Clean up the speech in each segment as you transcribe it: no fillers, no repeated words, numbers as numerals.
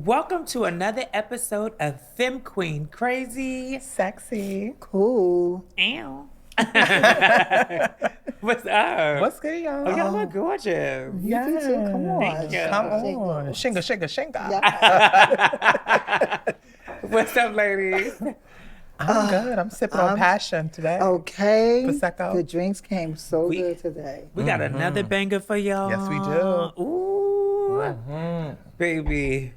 Welcome to another episode of Femme Queen. Crazy, sexy, cool. Ow. What's up? What's good, y'all? Oh, y'all look gorgeous. Yeah, come on. Thank you. Come on. Shinga. Yeah. What's up, ladies? I'm good. I'm sipping on passion today. Okay. Prosecco. The drinks came so good today. We got another banger for y'all. Yes, we do. Ooh. Baby.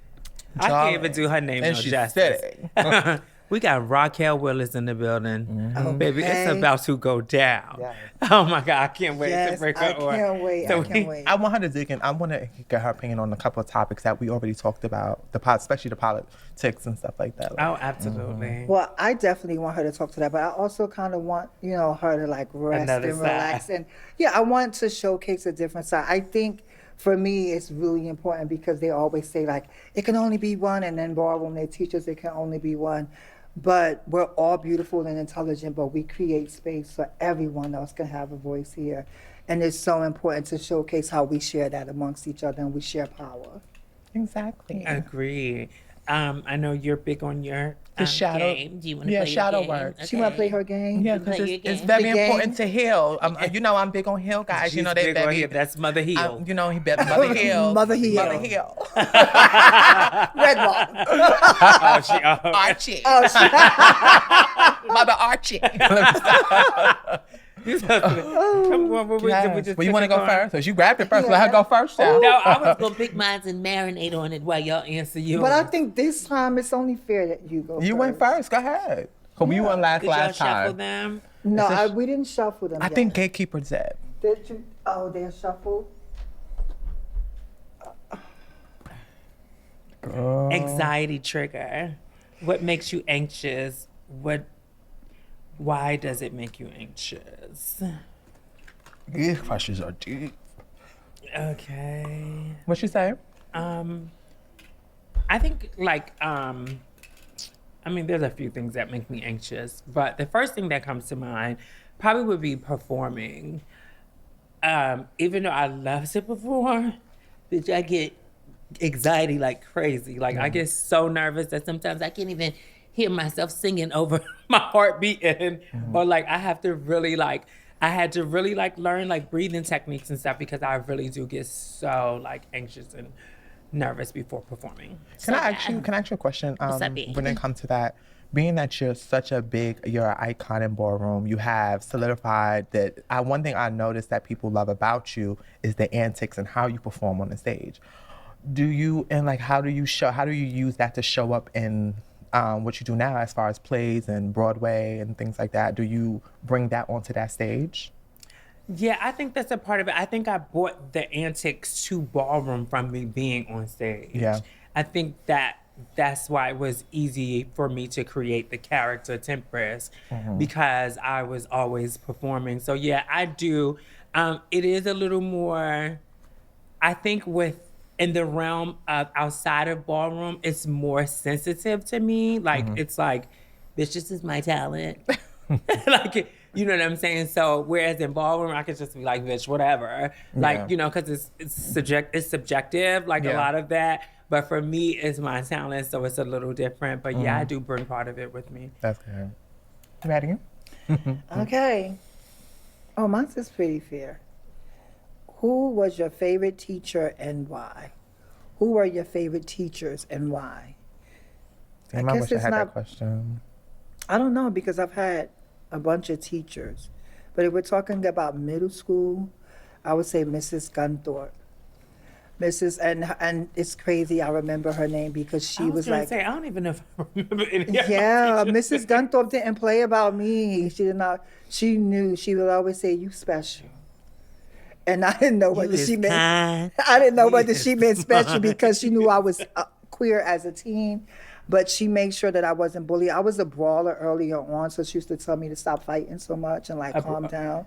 I can't even do her name And no she's justice. sitting. We got Raquel Willis in the building. Okay. Baby, it's about to go down. Yes. Oh my God, I can't wait to Yes, break I her on. can't wait. So I can't wait. I want her to dig in. I want to get her opinion on a couple of topics that we already talked about, especially the politics and stuff like that. Oh, absolutely. Well, I definitely want her to talk to that, but I also kind of want, her to like rest Another and side. relax. And yeah, I want to showcase a different side. I think for me, it's really important because they always say like, it can only be one. And then ballroom, they teach us it can only be one. But we're all beautiful and intelligent, but we create space so everyone else can have a voice here. And it's so important to showcase how we share that amongst each other and we share power. Exactly. Agree. I know you're big on your The shadow. game. Do you want to Yeah, play your shadow game? work. She want to play her game? Yeah, You because play your it's game. very The game? important to heal. I'm big on heal, guys. She's They big on very. heel. That's Mother Heel. He better Mother Hill. Mother Hill. Mother Hill. Red Rock. Archie. Oh, Mother Archie. Come on, we Yes. just Well, you want to pick a go card? first? Because you grabbed it first. Let her go first, now. No, I was gonna pick mine and marinate on it while y'all answer yours. but I think this time it's only fair that you go You went first. Go ahead. Because we won Could y'all last shuffle time. them? No, Is this- we didn't shuffle them I yet. think Gatekeeper did. Did you? Oh, they're shuffled? Anxiety trigger. What makes you anxious? Why does it make you anxious? These questions are deep. Okay. What you say? I think there's a few things that make me anxious, but the first thing that comes to mind probably would be performing. Even though I love to perform, bitch, I get anxiety like crazy. Like I get so nervous that sometimes I can't even hear myself singing over my heart beating, or like I had to really learn like breathing techniques and stuff because I really do get so like anxious and nervous before performing. Can I ask you a question? What's up, babe? When it comes to that, being that you're an icon in ballroom, you have solidified that. One thing I noticed that people love about you is the antics and how you perform on the stage. How do you use that to show up in what you do now as far as plays and Broadway and things like that? Do you bring that onto that stage? Yeah, I think that's a part of it. I think I brought the antics to ballroom from me being on stage. Yeah. I think that's why it was easy for me to create the character Tempress because I was always performing. So yeah, I do. It is a little more, I think in the realm of outside of ballroom, it's more sensitive to me. Like, it's like, bitch, this is my talent. Like, you know what I'm saying? So, whereas in ballroom, I could just be like, bitch, whatever. Like, because it's subjective, like a lot of that. But for me, it's my talent, so it's a little different. But yeah, I do bring part of it with me. That's good. Ready? Okay. Oh, mine's is pretty fair. Who was your favorite teacher and why? Who were your favorite teachers and why? Damn, I wish I had that question. I don't know because I've had a bunch of teachers. But if we're talking about middle school, I would say Mrs. Gunthorpe. And it's crazy, I remember her name because she was like, I don't even know if I remember any of yeah, my teachers. Mrs. Gunthorpe didn't play about me. She knew, she would always say, you special. And I didn't know whether she meant, I didn't know whether she meant special because she knew I was queer as a teen. But she made sure that I wasn't bullied. I was a brawler earlier on, so she used to tell me to stop fighting so much and like calm down.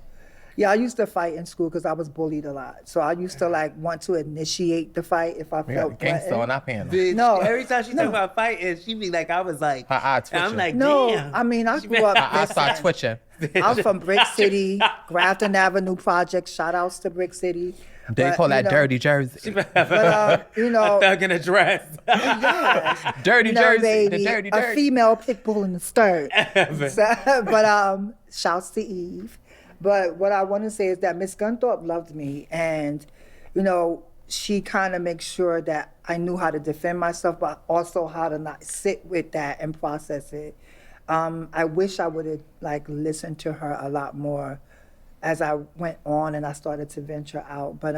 Yeah, I used to fight in school because I was bullied a lot. So I used to like want to initiate the fight if I felt gangster on our panel. No. Every time she talk about fighting, she be like, I was like, Her eye twitching. I'm like, No, damn. I mean, I grew up. I start twitching. I'm from Brick City, Grafton Avenue Project. Shout outs to Brick City. They call that dirty jersey. But, you know. A thug in a dress. Yes. Dirty jersey. Baby, The dirty. a female pit bull in the skirt. But shouts to Eve. But what I want to say is that Miss Gunthorpe loved me, and, you know, she kind of makes sure that I knew how to defend myself, but also how to not sit with that and process it. I wish I would have listened to her a lot more as I went on and I started to venture out. But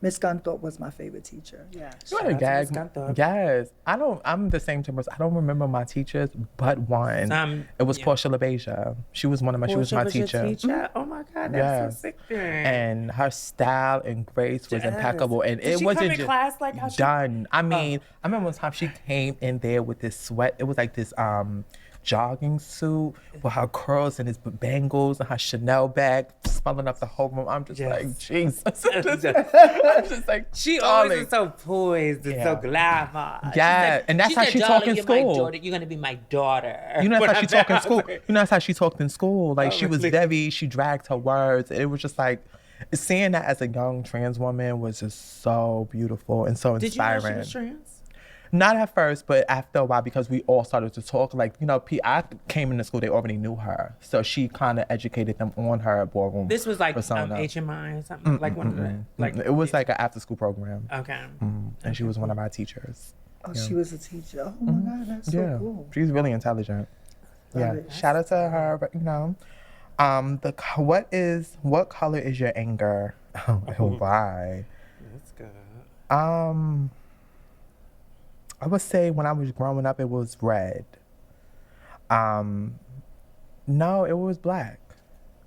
Miss Gunthorpe was my favorite teacher. Yeah. You had a gag. Yes. I'm the same Tempress. I don't remember my teachers but one. It was Portia LaBeija. She was my teacher. Oh my God, that's so sick. And her style and grace was impeccable. And Did it she wasn't come in just class like how done. I mean, I remember one time she came in there with this sweat. It was like this jogging suit with her curls and his bangles and her Chanel bag smelling up the whole room. I'm just like, Jesus. I'm just like, she always is so poised and so glamorous. Yeah, like, and that's how she talked in school. You're gonna be my daughter. You know, that's how she talked in school. You know, that's how she talked in school. Like, she was she dragged her words. It was just like, seeing that as a young trans woman was just so beautiful and so inspiring. Did you know she was trans? Not at first, but after a while, because we all started to talk. Like, you know, I came into school, they already knew her. So she kind of educated them on her ballroom. This was like HMI or something? Like one of the... It was like an after-school program. Okay. And she was one of our teachers. Oh, she was a teacher. Oh, my God, that's so cool. She's really intelligent. Shout out to her, but, you know. What color is your anger? Oh, why? That's good. I would say when I was growing up, it was red. No, it was black.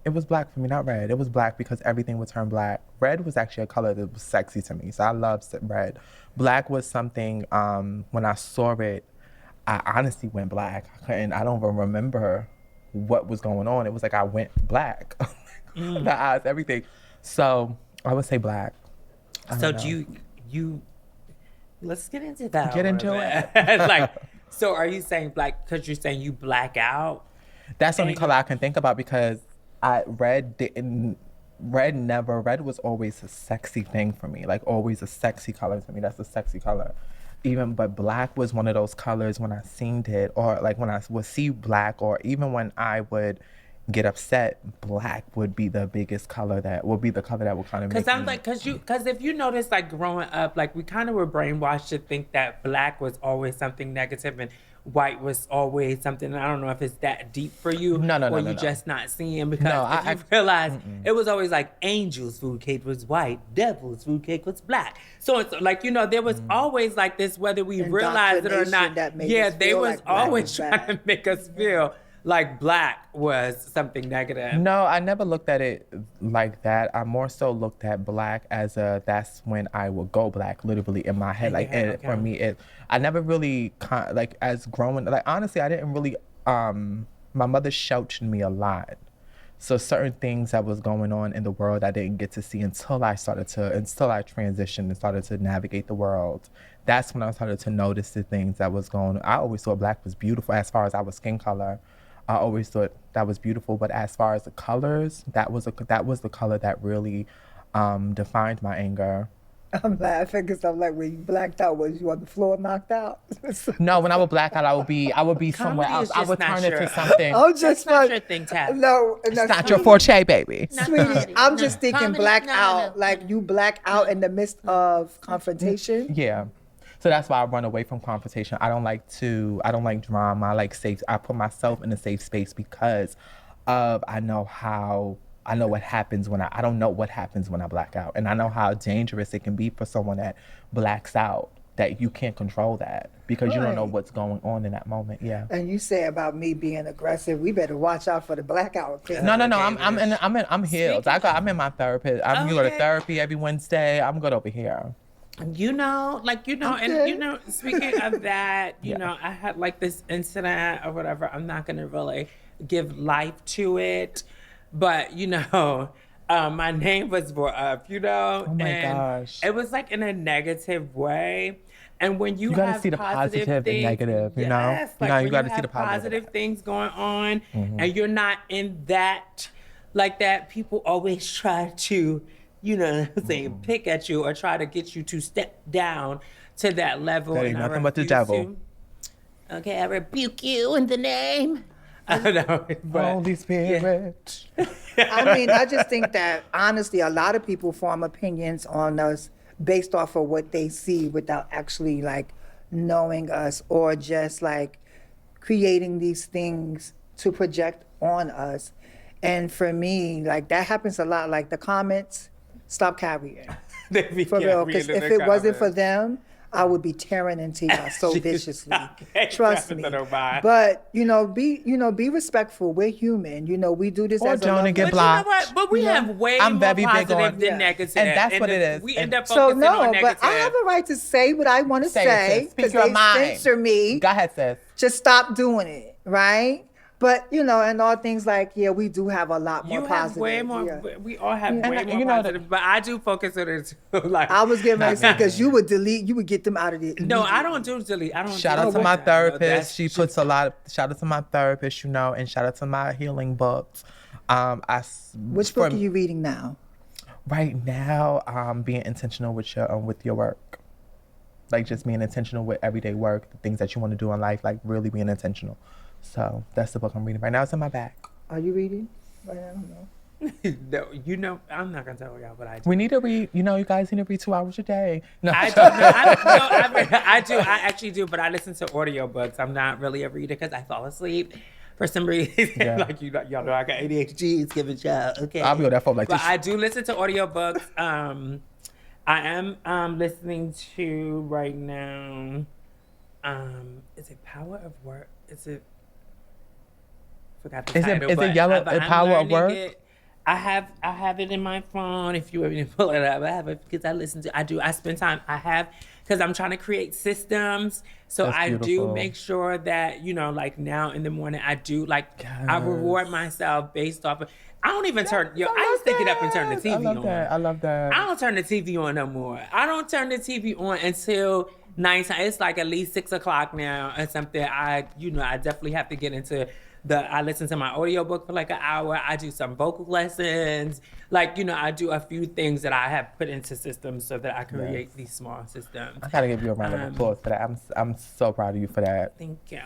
It was black for me, not red. It was black because everything would turn black. Red was actually a color that was sexy to me, so I loved red. Black was something, when I saw it, I honestly went black. I don't even remember what was going on. It was like I went black. The eyes, everything. So I would say black. So do you let's get into that. Get into it. Like, so are you saying black because you're saying you black out? That's the only color I can think about because red was always a sexy thing for me. Like, always a sexy color to me. That's a sexy color. But black was one of those colors when I seen it, or like when I would see black, or even when I would get upset, black would be the biggest color that would be the color that would kind of make me... Because if you notice, like, growing up, like, we kind of were brainwashed to think that black was always something negative and white was always something. I don't know if it's that deep for you. No. Or you just not seeing, because I realized it was always like angels' food cake was white, devil's food cake was black. So it's like, you know, there was always like this, whether we realized it or not. They was like always trying to make us feel like black was something negative. No, I never looked at it like that. I more so looked at black as that's when I would go black, literally in my head. For me, I never really, as growing, honestly, I didn't really, my mother sheltered me a lot. So certain things that was going on in the world I didn't get to see until I transitioned and started to navigate the world. That's when I started to notice the things that was going on. I always thought black was beautiful as far as our skin color. I always thought that was beautiful, but as far as the colors, that was the color that really defined my anger. I'm laughing because I'm like, when you blacked out, was you on the floor knocked out? No, when I would black out, I would be somewhere else. I would turn into something. I'm just not your thing, Tab. No, it's not your forte, baby. Sweetie, I'm just thinking black out, like you black out in the midst of confrontation. Yeah. So that's why I run away from confrontation. I don't like drama. I put myself in a safe space because I know what happens when I don't know what happens when I black out. And I know how dangerous it can be for someone that blacks out, that you can't control that because you don't know what's going on in that moment. Yeah. And you say about me being aggressive, we better watch out for the blackout. No. I'm healed. I'm in my therapist. You go to therapy every Wednesday. I'm good over here. Speaking of that, you know, I had like this incident or whatever. I'm not going to really give life to it, but you know, my name was brought up, you know, oh my gosh. It was like in a negative way. And when you gotta have see the positive and negative, you know? Like you gotta see the positive things going on, and you're not in that, like that, people always try to you know what I'm saying, pick at you or try to get you to step down to that level. That ain't nothing but the devil. Okay, I rebuke you in the name. I know, but, Holy Spirit. I mean, I just think that honestly, a lot of people form opinions on us based off of what they see without actually like knowing us, or just like creating these things to project on us. And for me, like that happens a lot. Like the comments, stop carrying. For real, because if it wasn't for them, I would be tearing into y'all so viciously. Trust me. But be respectful. We're human. We do this as a don't get blocked. You know what? But we have way more positive than negative, and that's what it is. We end up focusing on negative. But I have a right to say what I want to say because they censor me. Go ahead, sis. Just stop doing it, right? But and all things like we do have a lot more positive. Way more. We all have way more positive. But I do focus on it too. Like I was getting ready to say, because you would delete, you would get them out of it. No, I don't do delete. I don't. Shout out to my therapist. She puts a lot. Shout out to my therapist, and shout out to my healing books. Which book are you reading now? Right now, being intentional with your work. Like just being intentional with everyday work, the things that you want to do in life, like really being intentional. So that's the book I'm reading right now. It's in my bag. Are you reading? I don't know. No, I'm not gonna tell y'all what I do. We need to read. You guys need to read 2 hours a day. No, I do. I do. I actually do, but I listen to audiobooks. I'm not really a reader because I fall asleep for some reason. Yeah. Like y'all know, I got ADHD. It's giving y'all. Okay. I'll be on that phone like but this. I do listen to audiobooks. I am listening to right now. Is it Power of Work? Is it? Forgot the title. Is it Yellow Power of Work? I have it in my phone. If you want me to pull it up, I have it because I spend time. Because I'm trying to create systems. So That's I beautiful. do make sure that, like now in the morning, I do I reward myself based off of, I don't even turn, I used to get up and turn the TV on. I love that. I don't turn the TV on no more. I don't turn the TV on until nighttime. It's like at least 6 o'clock now or something. I definitely have to get into I listen to my audiobook for like an hour. I do some vocal lessons. I do a few things that I have put into systems so that I can create these small systems. I gotta give you a round of applause for that. I'm so proud of you for that. Thank you.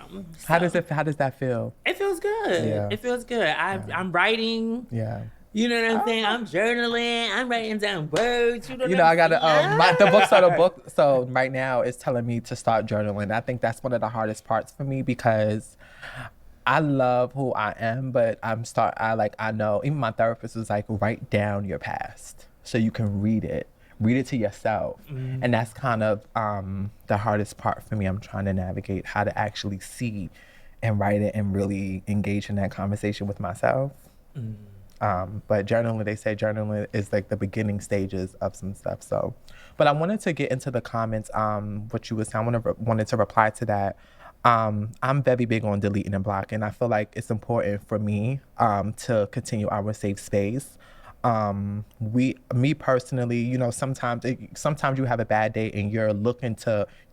How does that feel? It feels good. Yeah. It feels good. I'm writing. Yeah. You know what I'm saying? I'm journaling. I'm writing down words. I gotta the book. So right now it's telling me to start journaling. I think that's one of the hardest parts for me because I love who I am, but I know, even my therapist was like, write down your past so you can read it to yourself. Mm-hmm. And that's kind of the hardest part for me. I'm trying to navigate how to actually see and write it and really engage in that conversation with myself. Mm-hmm. But they say journaling is like the beginning stages of some stuff. So, but I wanted to get into the comments, what you were saying. I wanted to reply to that. I'm very big on deleting and blocking. I feel like it's important for me to continue our safe space. Me personally, sometimes you have a bad day and you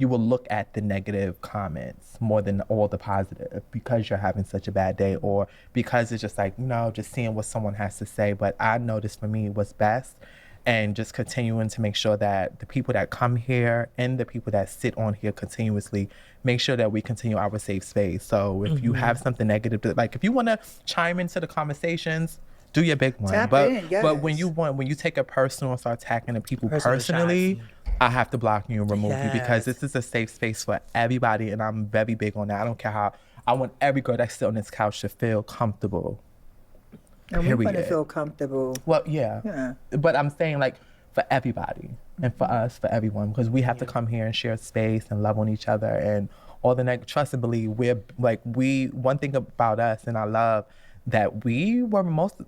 will look at the negative comments more than all the positive because you're having such a bad day, or because it's just like, just seeing what someone has to say. But I noticed for me what's best, and just continuing to make sure that the people that come here and the people that sit on here continuously make sure that we continue our safe space. So if you have something negative, if you want to chime into the conversations, do your big one. But when you take it personal and start attacking the people personally, I have to block you and remove you, because this is a safe space for everybody, and I'm very big on that. I don't care how. I want every girl that sits on this couch to feel comfortable. And we want to feel comfortable. Well, yeah. But I'm saying for everybody and for us, for everyone, because we have to come here and share space and love on each other and all the trust and believe. One thing about us, and I love that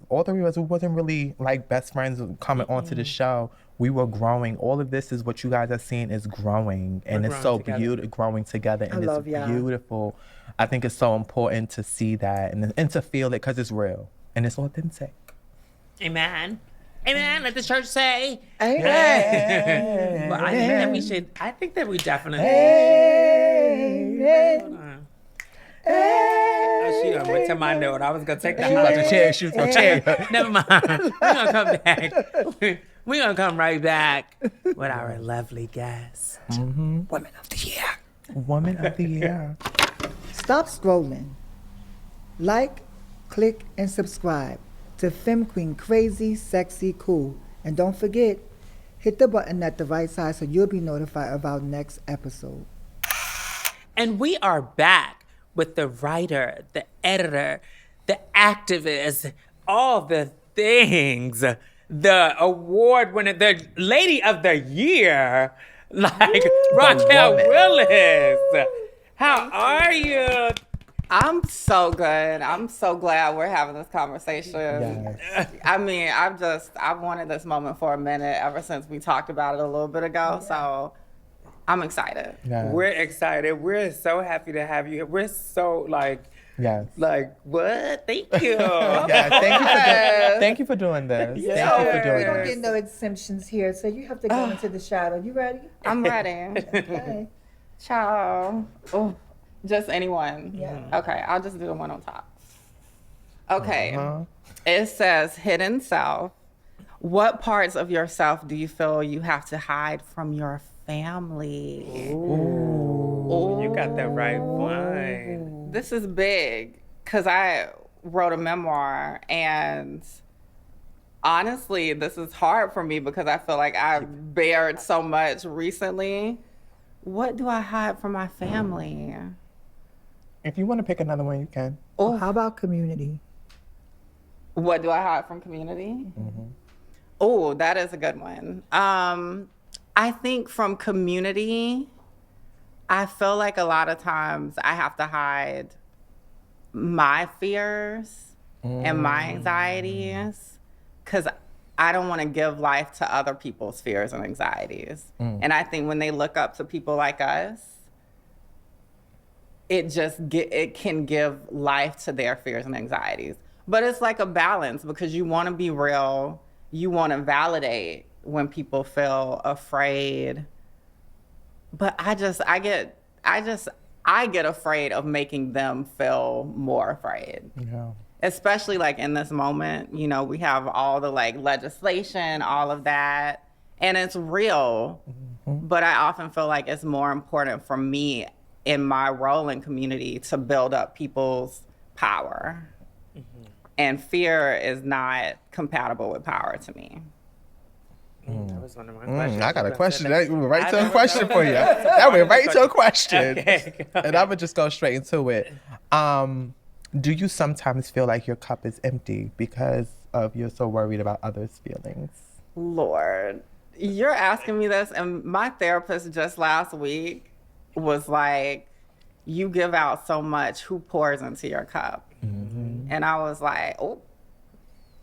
all three of us, we wasn't really best friends coming onto the show. We were growing. All of this is what you guys are seeing is growing, and it's so beautiful, growing together, and it's beautiful. I think it's so important to see that and to feel it, because it's real. And it's authentic. Amen. Amen. Let the church say. Amen. But I think that we definitely. Hold on. She done went to my note. I was going to take that. She was going to chair. Never mind. We're going to come back. We're going to come right back with our lovely guest. Woman of the Year. Woman of the Year. Stop scrolling. Like, click, and subscribe to Femme Queen Crazy, Sexy, Cool. And don't forget, hit the button at the right side so you'll be notified of our next episode. And we are back with the writer, the editor, the activist, all the things, the award winner, the lady of the year, like Raquel Willis. How are you? I'm so good. I'm so glad we're having this conversation. Yes. I mean, I've wanted this moment for a minute ever since we talked about it a little bit ago. So I'm excited. Yes. We're excited. We're so happy to have you here. We're so Yes. like what? Thank you. Yeah, thank you for doing this. Yeah. Thank you for We doing don't this. get no exemptions here, so you have to go into the shadow. You ready? I'm ready. Okay. Ciao. Oh, just anyone. Yeah. Okay, I'll just do the one on top. Okay. Uh-huh. It says hidden self. What parts of yourself do you feel you have to hide from your family? Ooh, you got that right one. This is big because I wrote a memoir, and honestly, this is hard for me because I feel like I've bared so much recently. What do I hide from my family? If you want to pick another one, you can. Oh, How about community? what do I hide from community? Oh, that is a good one. I think from community, I feel like a lot of times I have to hide my fears and my anxieties because I don't want to give life to other people's fears and anxieties. And I think when they look up to people like us, it can give life to their fears and anxieties. But it's like a balance because you want to be real. You want to validate when people feel afraid. But I get afraid of making them feel more afraid. Yeah. Especially like in this moment, you know, we have all the like legislation, all of that, and it's real. But I often feel like it's more important for me in my role in community to build up people's power. And fear is not compatible with power to me. That was one of my questions. I got a question. That That went right to a question for you. That went right to a question. Okay, go And I'm going to just go straight into it. Do you sometimes feel like your cup is empty because of you're so worried about others' feelings? Lord, you're asking me this, and my therapist just last week was like, you give out so much, who pours into your cup? And I was like, oh,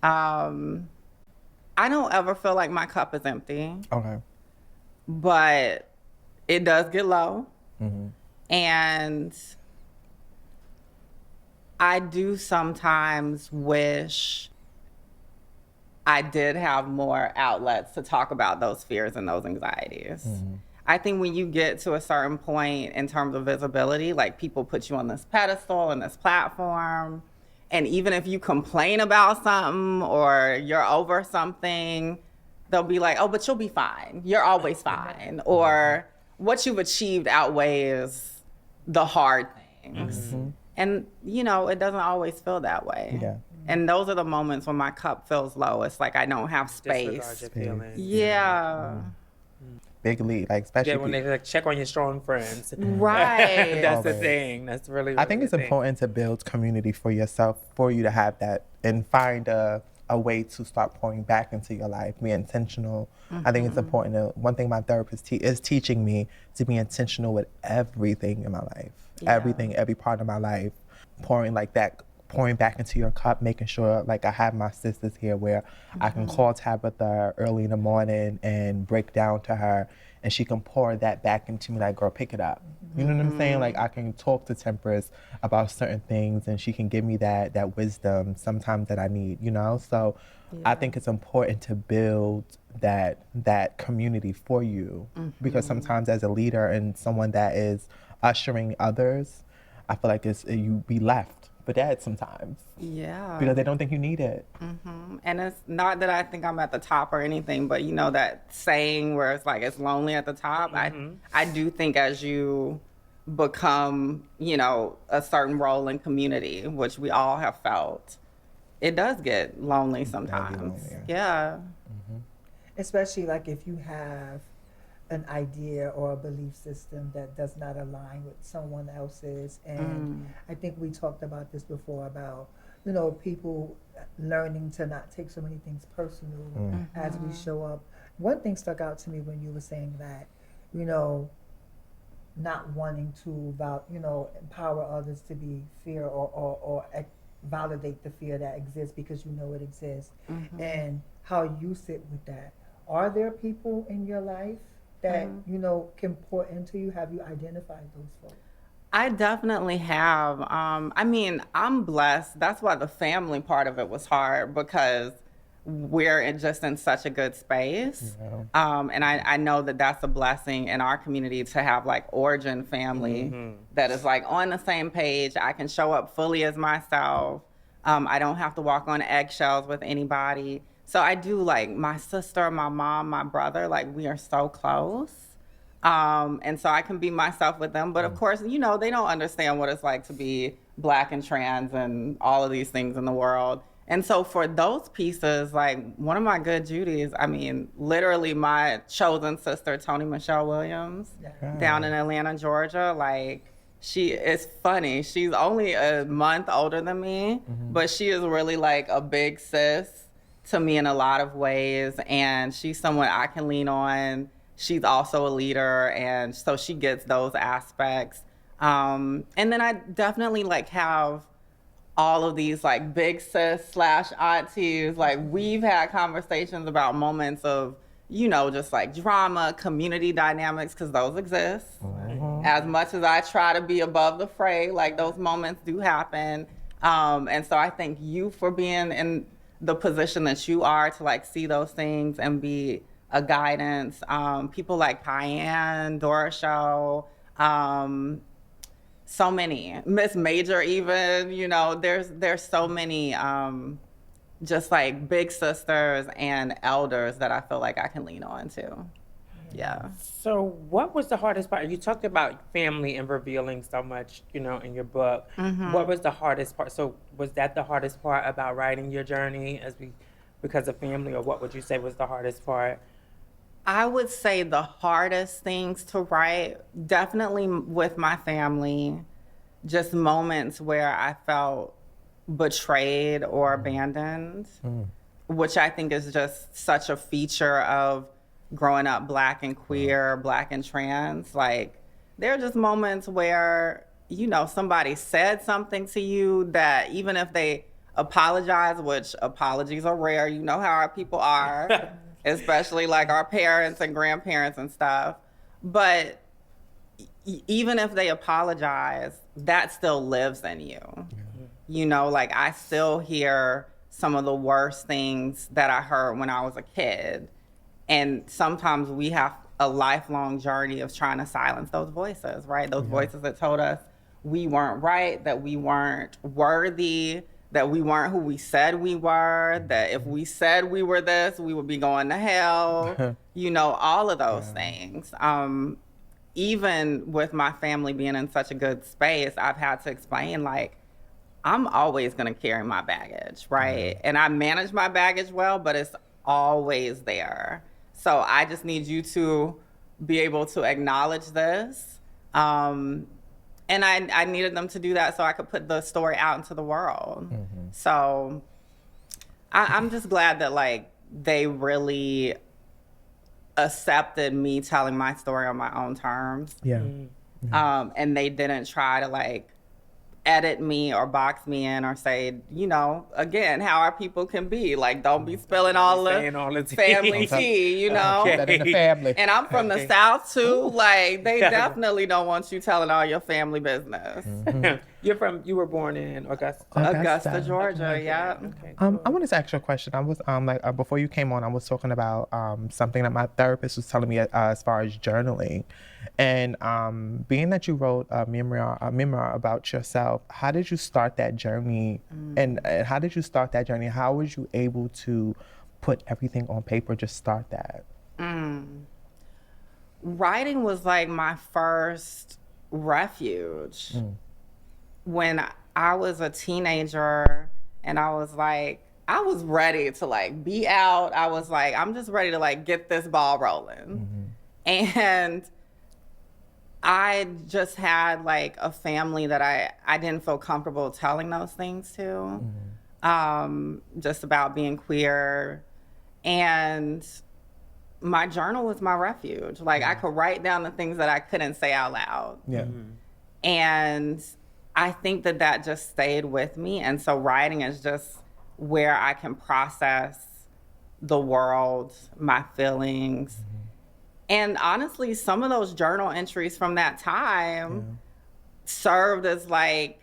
I don't ever feel like my cup is empty, Okay. but it does get low. And I do sometimes wish I did have more outlets to talk about those fears and those anxieties. I think when you get to a certain point in terms of visibility, like people put you on this pedestal and this platform, and even if you complain about something or you're over something, they'll be like, oh, but you'll be fine. You're always fine. Or what you've achieved outweighs the hard things. And, you know, it doesn't always feel that way. Yeah. And those are the moments when my cup feels low. It's like I don't have Disregard space. your feelings. Yeah. Big lead, like especially. Yeah, when they like check on your strong friends. Right. That's the Always. thing. That's really, I think really it's the thing. important to build community for yourself, for you to have that and find a way to start pouring back into your life, be intentional. I think it's important to, one thing my therapist is teaching me to be intentional with everything in my life, everything, every part of my life, pouring back into your cup, making sure like I have my sisters here where I can call Tabytha early in the morning and break down to her and she can pour that back into me like, girl, pick it up. You know what I'm saying? Like I can talk to Tempress about certain things and she can give me that wisdom sometimes that I need, you know? So I think it's important to build that community for you because sometimes as a leader and someone that is ushering others, I feel like you be left for dead sometimes. Yeah. Because they don't think you need it. And it's not that I think I'm at the top or anything, but you know that saying where it's like it's lonely at the top. I do think as you become, you know, a certain role in community, which we all have felt, it does get lonely sometimes. Yeah. Especially like if you have an idea or a belief system that does not align with someone else's. And I think we talked about this before about, you know, people learning to not take so many things personal as we show up. One thing stuck out to me when you were saying that, you know, not wanting to empower others to be fear or validate the fear that exists because you know it exists, and how you sit with that. Are there people in your life that you know can pour into you? Have you identified those folks? I definitely have. I mean, I'm blessed. That's why the family part of it was hard, because we're just in such a good space. And I know that that's a blessing in our community to have like origin family that is like on the same page. I can show up fully as myself. I don't have to walk on eggshells with anybody. So I do, like, my sister, my mom, my brother, like, we are so close. And so I can be myself with them. But of course, you know, they don't understand what it's like to be Black and trans and all of these things in the world. And so for those pieces, like, one of my good Judis, I mean, literally my chosen sister, Toni Michelle Williams, down in Atlanta, Georgia, like, she is funny. She's only a month older than me, but she is really like a big sis to me in a lot of ways. And she's someone I can lean on. She's also a leader. And so she gets those aspects. And then I definitely like have all of these like big sis / aunties. Like we've had conversations about moments of, you know, just like drama, community dynamics, because those exist. As much as I try to be above the fray, like those moments do happen. And so I thank you for being in the position that you are to like see those things and be a guidance. People like Pyan, Dora Show, so many, Miss Major even, you know, there's so many just like big sisters and elders that I feel like I can lean on too. Yeah. So what was the hardest part? You talked about family and revealing so much, you know, in your book. What was the hardest part? So was that the hardest part about writing your journey because of family, or what would you say was the hardest part? I would say the hardest things to write, definitely with my family, just moments where I felt betrayed or abandoned, which I think is just such a feature of growing up Black and queer, Black and trans. Like, there are just moments where, you know, somebody said something to you that even if they apologize, which apologies are rare, you know how our people are, especially like our parents and grandparents and stuff. But even if they apologize, that still lives in you. You know, like I still hear some of the worst things that I heard when I was a kid. And sometimes we have a lifelong journey of trying to silence those voices, right? Those voices that told us we weren't right, that we weren't worthy, that we weren't who we said we were, that if we said we were this, we would be going to hell, you know, all of those things. Even with my family being in such a good space, I've had to explain, like, I'm always gonna carry my baggage, right? And I manage my baggage well, but it's always there. So I just need you to be able to acknowledge this. And I needed them to do that so I could put the story out into the world. So I'm just glad that like they really accepted me telling my story on my own terms. And they didn't try to like edit me or box me in or say, you know, again, how our people can be. Like, don't be spilling all the family tea, you know? That in the family. And I'm from the South, too. Like, they definitely don't want you telling all your family business. You were born in Augusta, Georgia. Okay. Yeah. Okay, cool. I wanted to ask you a question. I was before you came on, I was talking about something that my therapist was telling me as far as journaling, and being that you wrote a memoir about yourself. How did you start that journey? And how did you start that journey? How was you able to put everything on paper? Just start that. Writing was like my first refuge. When I was a teenager and I was ready to like be out. I was like, I'm just ready to like get this ball rolling. And I just had like a family that I didn't feel comfortable telling those things to, just about being queer. And my journal was my refuge. Like I could write down the things that I couldn't say out loud. Yeah. And I think that just stayed with me. And so writing is just where I can process the world, my feelings. And honestly, some of those journal entries from that time served as like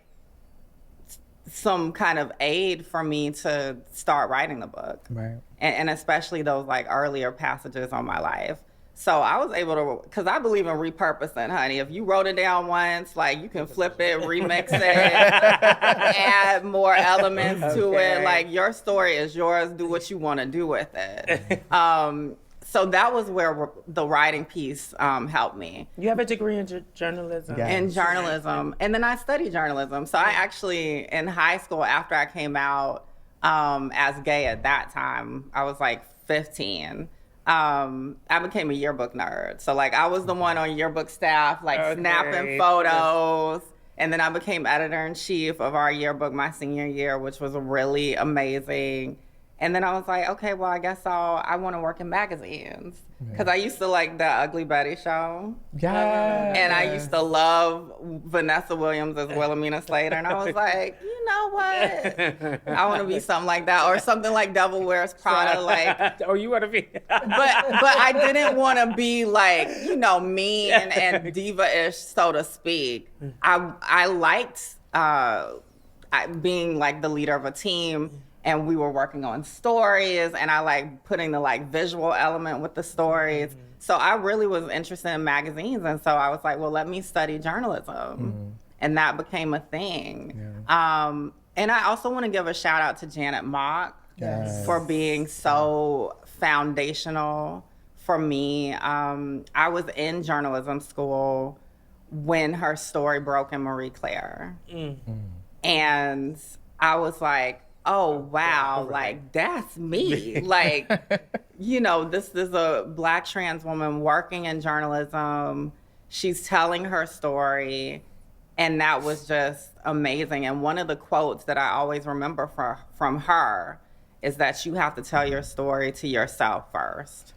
some kind of aid for me to start writing the book. Right. And especially those like earlier passages on my life. So I was able to, because I believe in repurposing, honey. If you wrote it down once, like you can flip it, remix it, add more elements to it. Like your story is yours. Do what you want to do with it. So that was where the writing piece helped me. You have a degree in journalism. Yes. In journalism. And then I studied journalism. So I actually, in high school, after I came out as gay at that time, I was like 15. I became a yearbook nerd. So like I was the one on yearbook staff, like snapping photos. And then I became editor-in-chief of our yearbook my senior year, which was really amazing. And then I was like, okay, well, I guess I want to work in magazines. Because I used to like the Ugly Betty show. Yeah. And I used to love Vanessa Williams as Wilhelmina Slater. And I was like, you know what? I want to be something like that. Or something like Devil Wears Prada. Like, or you want to be. but I didn't want to be like, you know, mean and diva-ish, so to speak. I liked being like the leader of a team. And we were working on stories, and I like putting the like visual element with the stories. So I really was interested in magazines, and so I was like, well, let me study journalism, and that became a thing. And I also want to give a shout out to Janet Mock for being so foundational for me. I was in journalism school when her story broke in Marie Claire, and I was like, oh, wow, like, that's me. Like, you know, this is a Black trans woman working in journalism. She's telling her story, and that was just amazing. And one of the quotes that I always remember from her is that you have to tell your story to yourself first.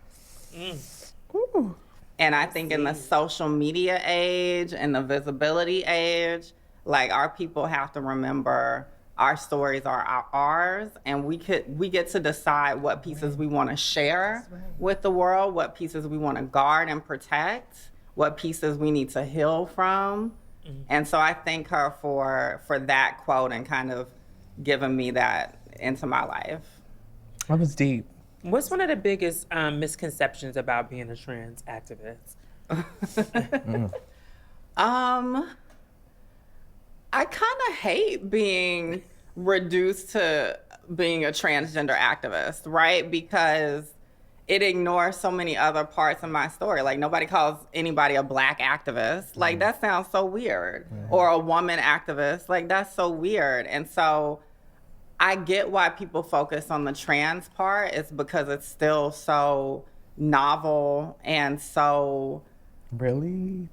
And I think in the social media age and the visibility age, like, our people have to remember our stories are ours, and we get to decide what pieces we want to share with the world, what pieces we want to guard and protect, what pieces we need to heal from. And so I thank her for that quote and kind of giving me that into my life. That was deep. What's one of the biggest misconceptions about being a trans activist? I kind of hate being reduced to being a transgender activist, right? Because it ignores so many other parts of my story. Like, nobody calls anybody a Black activist. Like, that sounds so weird. Or a woman activist. Like, that's so weird. And so I get why people focus on the trans part. It's because it's still so novel and so... Really?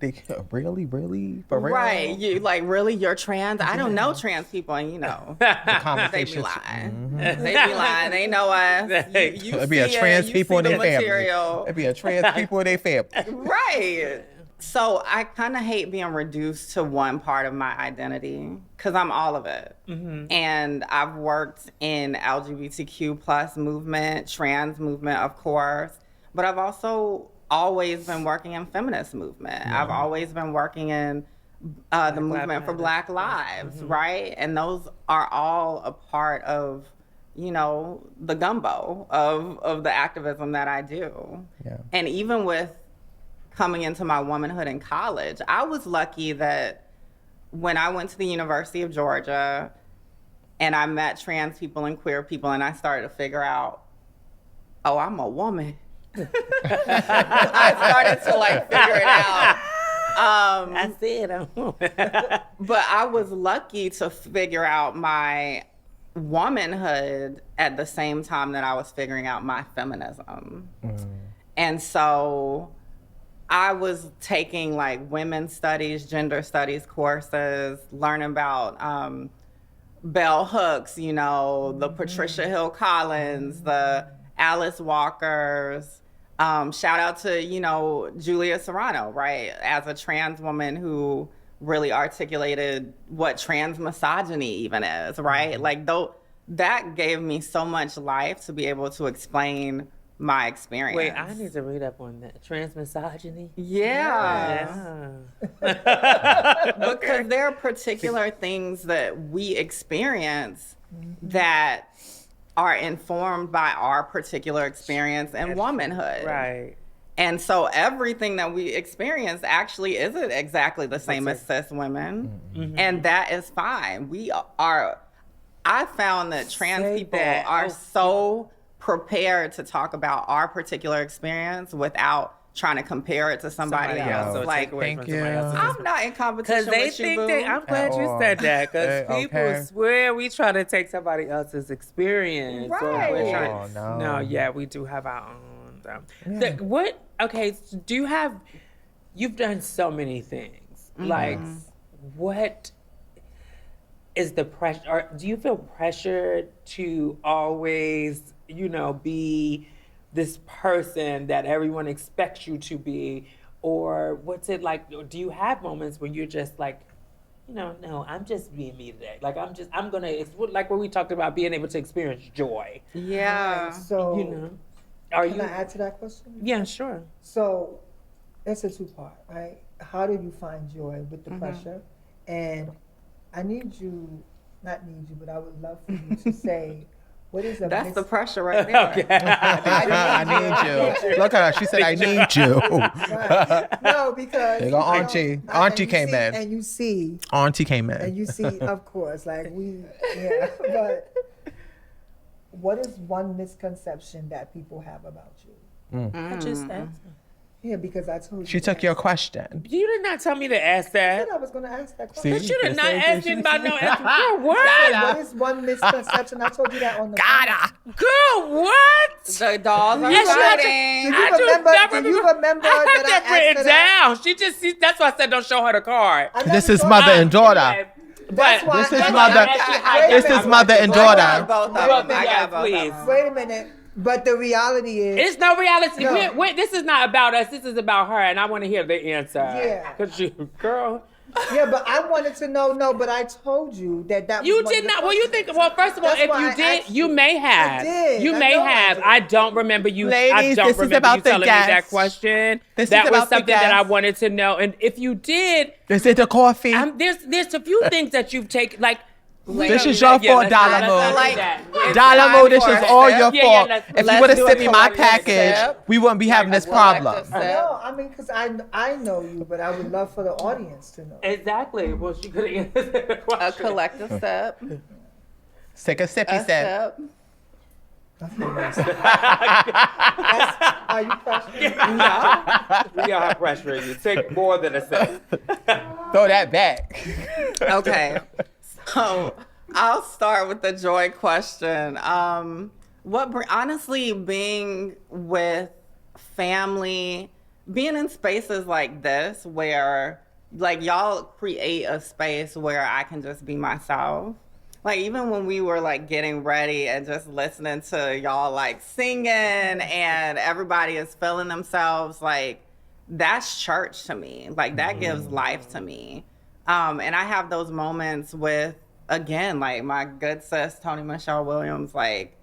Really? For real? Right. You like, really? You're trans? I don't know trans people, and you know, they be lying. They be lying. They know us. You It'd be a trans people in their family. It'd be a trans people in their family. Right. So I kind of hate being reduced to one part of my identity because I'm all of it. And I've worked in LGBTQ plus movement, trans movement, of course, but I've also always been working in feminist movement. I've always been working in the movement for Black Lives, right? And those are all a part of, you know, the gumbo of the activism that I do. Yeah. And even with coming into my womanhood in college, I was lucky that when I went to the University of Georgia and I met trans people and queer people and I started to figure out, oh, I'm a woman. I started to like figure it out. I said I'm a woman. But I was lucky to figure out my womanhood at the same time that I was figuring out my feminism. And so I was taking like women's studies, gender studies courses, learning about bell hooks, you know, the Patricia Hill Collins, the Alice Walkers. Shout out to, you know, Julia Serrano, right? As a trans woman who really articulated what trans misogyny even is, right? Like, that gave me so much life to be able to explain my experience. Wait, I need to read up on that. Trans misogyny? Yeah. Because there are particular things that we experience that are informed by our particular experience in womanhood. Right. And so everything that we experience actually isn't exactly the same as cis women. And that is fine. I found that trans people are so prepared to talk about our particular experience without trying to compare it to somebody else. So like, thank you. I'm not in competition Because they with you, think boo. I'm glad you said that. Because people swear we try to take somebody else's experience. Right. Or we're trying, Oh, no. no, yeah, we do have our own. You've done so many things. Like, what is the pressure? Or do you feel pressured to always, you know, be this person that everyone expects you to be? Or what's it like? Do you have moments where you're just like, you know, no, I'm just being me today. Like, it's like what we talked about, being able to experience joy. Yeah. So, You know, can I add to that question? Yeah, sure. So, it's a two-part, right? How did you find joy with the pressure? And I need you, not need you, but I would love for you to say, what is a That's the pressure right there. Okay. I need you. Look at her. She said, I need you. Right. No, because There go Auntie. Auntie came in. And you see, Auntie came in. and you see, of course, like but what is one misconception that people have about you? I just asked. Yeah, because I told you. She took your question. You did not tell me to ask I that. said I was going to ask that question. But you did not ask me about no answer. Girl, What what? is one misconception? I told you that on the Girl, what? The dolls are Yes, fighting. Do you remember I have that that I asked written her that? down. That's why I said don't show her the card. I never This is saw mother that. and daughter. That's why This is I- mother. Wait a This minute. is mother and I got daughter. both of them. I got both Please. of them. Wait a minute. But the reality is, It's no reality. No. This is not about us. This is about her, and I want to hear the answer. Yeah. Cause you, girl, yeah, but I wanted to know, but I told you that was you one did of the not. Well, you questions. think. Well, first of all, That's if why you I did, asked you you. may have. I did. You I may know I have. did. I don't remember you. I Ladies, don't this is remember about you the telling me that guests. question. This That is was about the something that I guests. wanted to know. And if you did, Is it the coffee? there's a few things that you've taken. Like, This is your fault, Dollar Mo. Like, Dollar Mo, this is all your Yeah, fault. let's- If you let's would have do sent a me my collective package, sip. we wouldn't be having this problem. No, I mean, because I know you, but I would love for the audience to know. exactly. Well, she could have answered the a question. collective step. Take a sip, he A said. step. Are you questioning? We are pressuring you. Take more than a second. Throw that back. Okay. So I'll start with the joy question. Honestly, being with family, being in spaces like this where like y'all create a space where I can just be myself. Like even when we were like getting ready and just listening to y'all like singing and everybody is feeling themselves, like that's church to me. Like that gives life to me. And I have those moments with, again, like my good sis, Toni Michelle Williams, like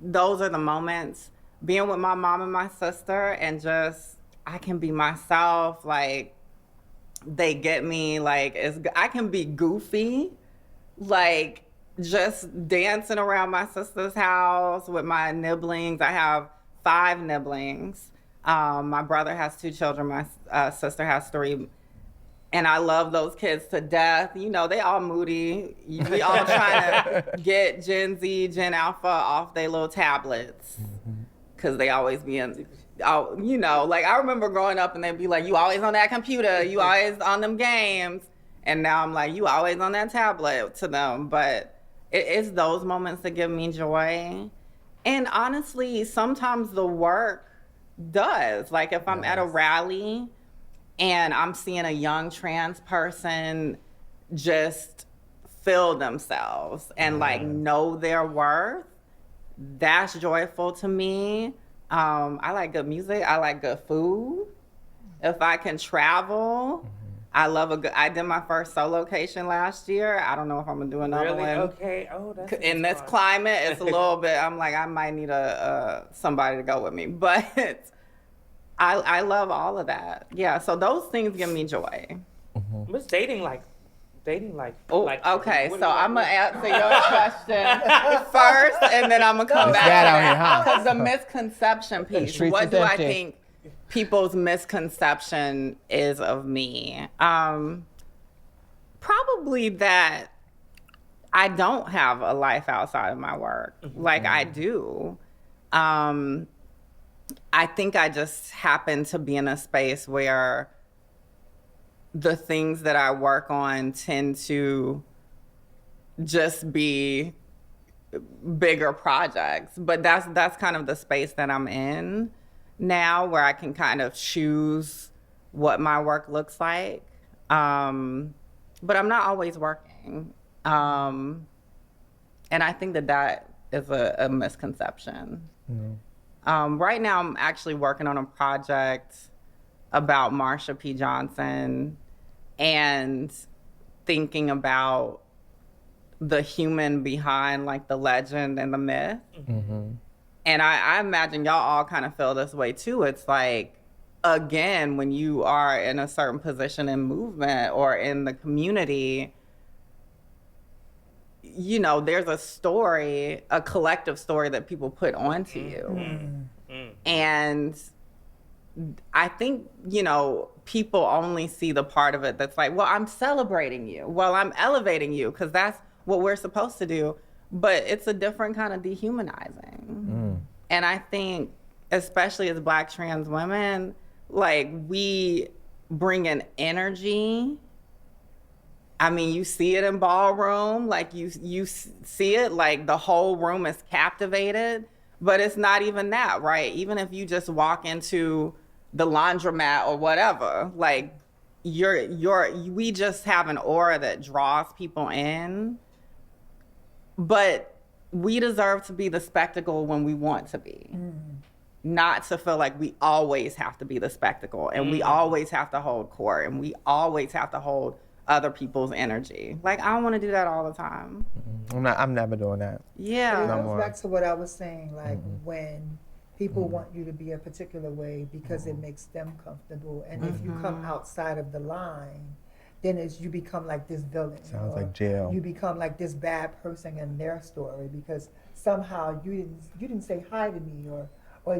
those are the moments being with my mom and my sister and just, I can be myself. Like they get me. Like, I can be goofy, like just dancing around my sister's house with my nibblings. I have 5 nibblings. My brother has 2 children. My sister has 3. And I love those kids to death. You know, they all moody. We all trying to get Gen Z, Gen Alpha off their little tablets. Because they always be in, you know, like I remember growing up and they'd be like, you always on that computer. You always on them games. And now I'm like, you always on that tablet to them. But it's those moments that give me joy. And honestly, sometimes the work does. Like if I'm at a rally and I'm seeing a young trans person just feel themselves and like know their worth, that's joyful to me. I like good music. I like good food. If I can travel, I love I did my first solo location last year. I don't know if I'm gonna do another one. Okay. Oh, that's in this climate. It's a little bit. I'm like, I might need somebody to go with me, but I love all of that. Yeah. So those things give me joy. What's dating like? Oh, like, okay. So I'm gonna answer your question first, and then I'm gonna come back to that. Because the misconception piece. What do I think people's misconception is of me? Probably that I don't have a life outside of my work, like I do. I think I just happen to be in a space where the things that I work on tend to just be bigger projects. But that's kind of the space that I'm in now, where I can kind of choose what my work looks like. But I'm not always working. And I think that is a misconception. Right now, I'm actually working on a project about Marsha P. Johnson and thinking about the human behind like the legend and the myth. And I imagine y'all all kind of feel this way too. It's like, again, when you are in a certain position in movement or in the community, you know, there's a story, a collective story that people put onto you. And I think, you know, people only see the part of it that's like, well, I'm celebrating you. Well, I'm elevating you because that's what we're supposed to do. But it's a different kind of dehumanizing. And I think, especially as Black trans women, like we bring an energy. I mean, you see it in ballroom, like you see it, like the whole room is captivated, but it's not even that, right? Even if you just walk into the laundromat or whatever, like we just have an aura that draws people in, but we deserve to be the spectacle when we want to be. Not to feel like we always have to be the spectacle and we always have to hold court and we always have to hold other people's energy. Like, I don't want to do that all the time. I'm never doing that. Yeah. It goes back to what I was saying, like when people want you to be a particular way because it makes them comfortable. And if you come outside of the line, then you become like this villain. Sounds like jail. You become like this bad person in their story because somehow you didn't say hi to me or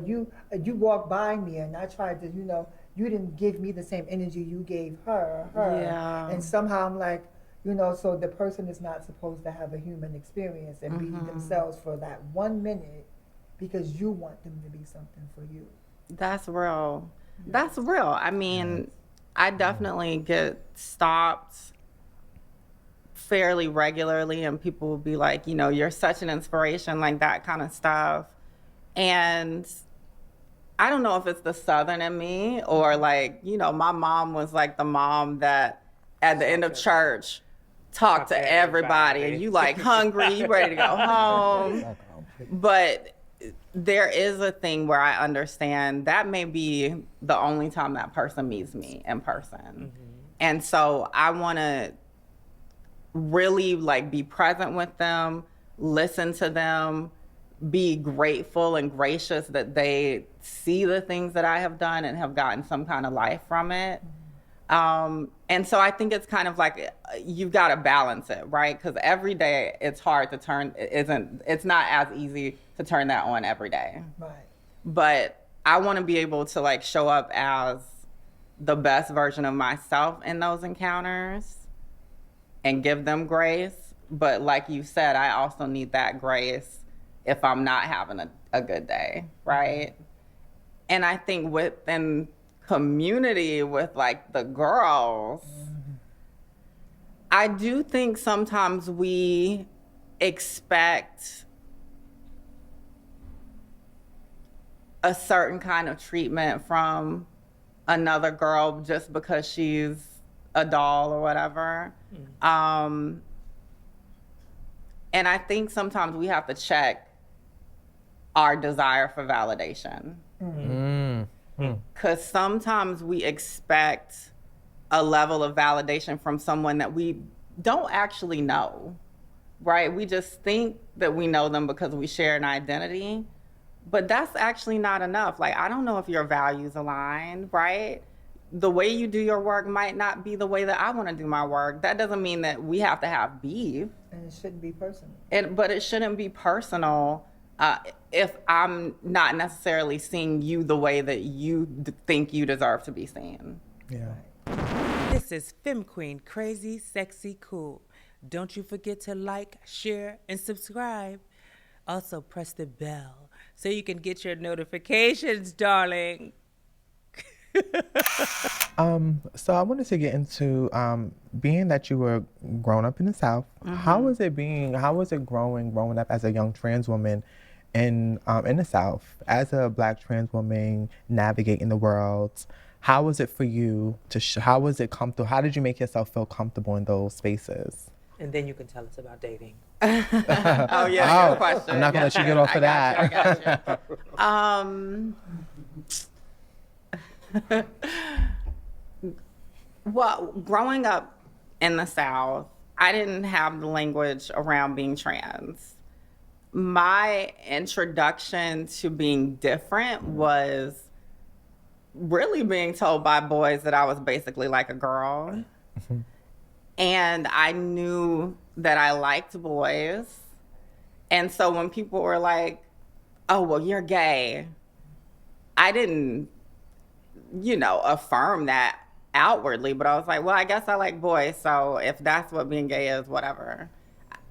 you walked by me and I tried to, you know, you didn't give me the same energy you gave her. Yeah. And somehow I'm like, you know, so the person is not supposed to have a human experience and be themselves for that 1 minute because you want them to be something for you. That's real. That's real. I mean, I definitely get stopped fairly regularly and people will be like, you know, you're such an inspiration, like that kind of stuff. And I don't know if it's the Southern in me or like, you know, my mom was like the mom that at the end of church talked to everybody and you like hungry, you ready to go home. But there is a thing where I understand that may be the only time that person meets me in person. And so I want to really like be present with them, listen to them, be grateful and gracious that they see the things that I have done and have gotten some kind of life from it. And so I think it's kind of like you've got to balance it, right? Because every day it's hard to turn. It's not as easy to turn that on every day. Right. But I want to be able to like show up as the best version of myself in those encounters and give them grace. But like you said, I also need that grace if I'm not having a good day, right? And I think within community with like the girls, I do think sometimes we expect a certain kind of treatment from another girl just because she's a doll or whatever. And I think sometimes we have to check our desire for validation. Because sometimes we expect a level of validation from someone that we don't actually know, right? We just think that we know them because we share an identity, but that's actually not enough. Like, I don't know if your values align, right? The way you do your work might not be the way that I want to do my work. That doesn't mean that we have to have beef. And it shouldn't be personal. But it shouldn't be personal if I'm not necessarily seeing you the way that you think you deserve to be seen. Yeah. This is Femme Queen, crazy, sexy, cool. Don't you forget to like, share, and subscribe. Also, press the bell so you can get your notifications, darling. So I wanted to get into being that you were grown up in the South. How was it growing up as a young trans woman in the South, as a Black trans woman navigating the world? How was it for you how was it comfortable? How did you make yourself feel comfortable in those spaces? And then you can tell us about dating. Oh, yeah, good question. I'm not gonna let you get off of that. I got you. Well, growing up in the South, I didn't have the language around being trans. My introduction to being different was really being told by boys that I was basically like a girl. And I knew that I liked boys. And so when people were like, oh, well, you're gay, I didn't, affirm that outwardly, but I was like, well, I guess I like boys, so if that's what being gay is, whatever.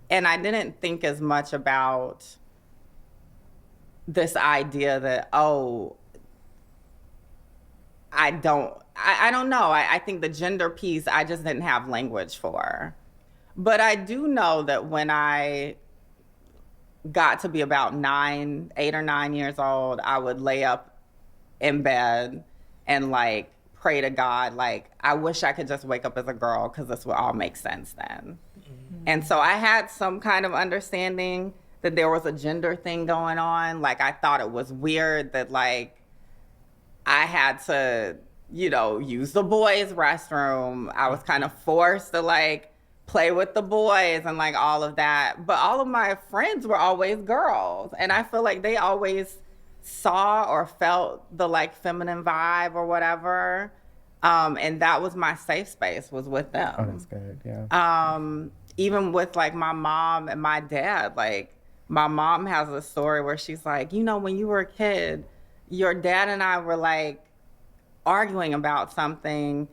And I didn't think as much about this idea that, I don't know. I think the gender piece, I just didn't have language for. But I do know that when I got to be about 8 or 9 years old, I would lay up in bed and like pray to God, like, I wish I could just wake up as a girl because this would all make sense then. And so I had some kind of understanding that there was a gender thing going on. Like, I thought it was weird that like I had to, use the boys' restroom. I was kind of forced to like play with the boys and like all of that. But all of my friends were always girls. And I feel like they always saw or felt the like feminine vibe or whatever. And that was my safe space, was with them. Oh, that's good, yeah. Even with like my mom and my dad, like my mom has a story where she's like, when you were a kid, your dad and I were like arguing about something,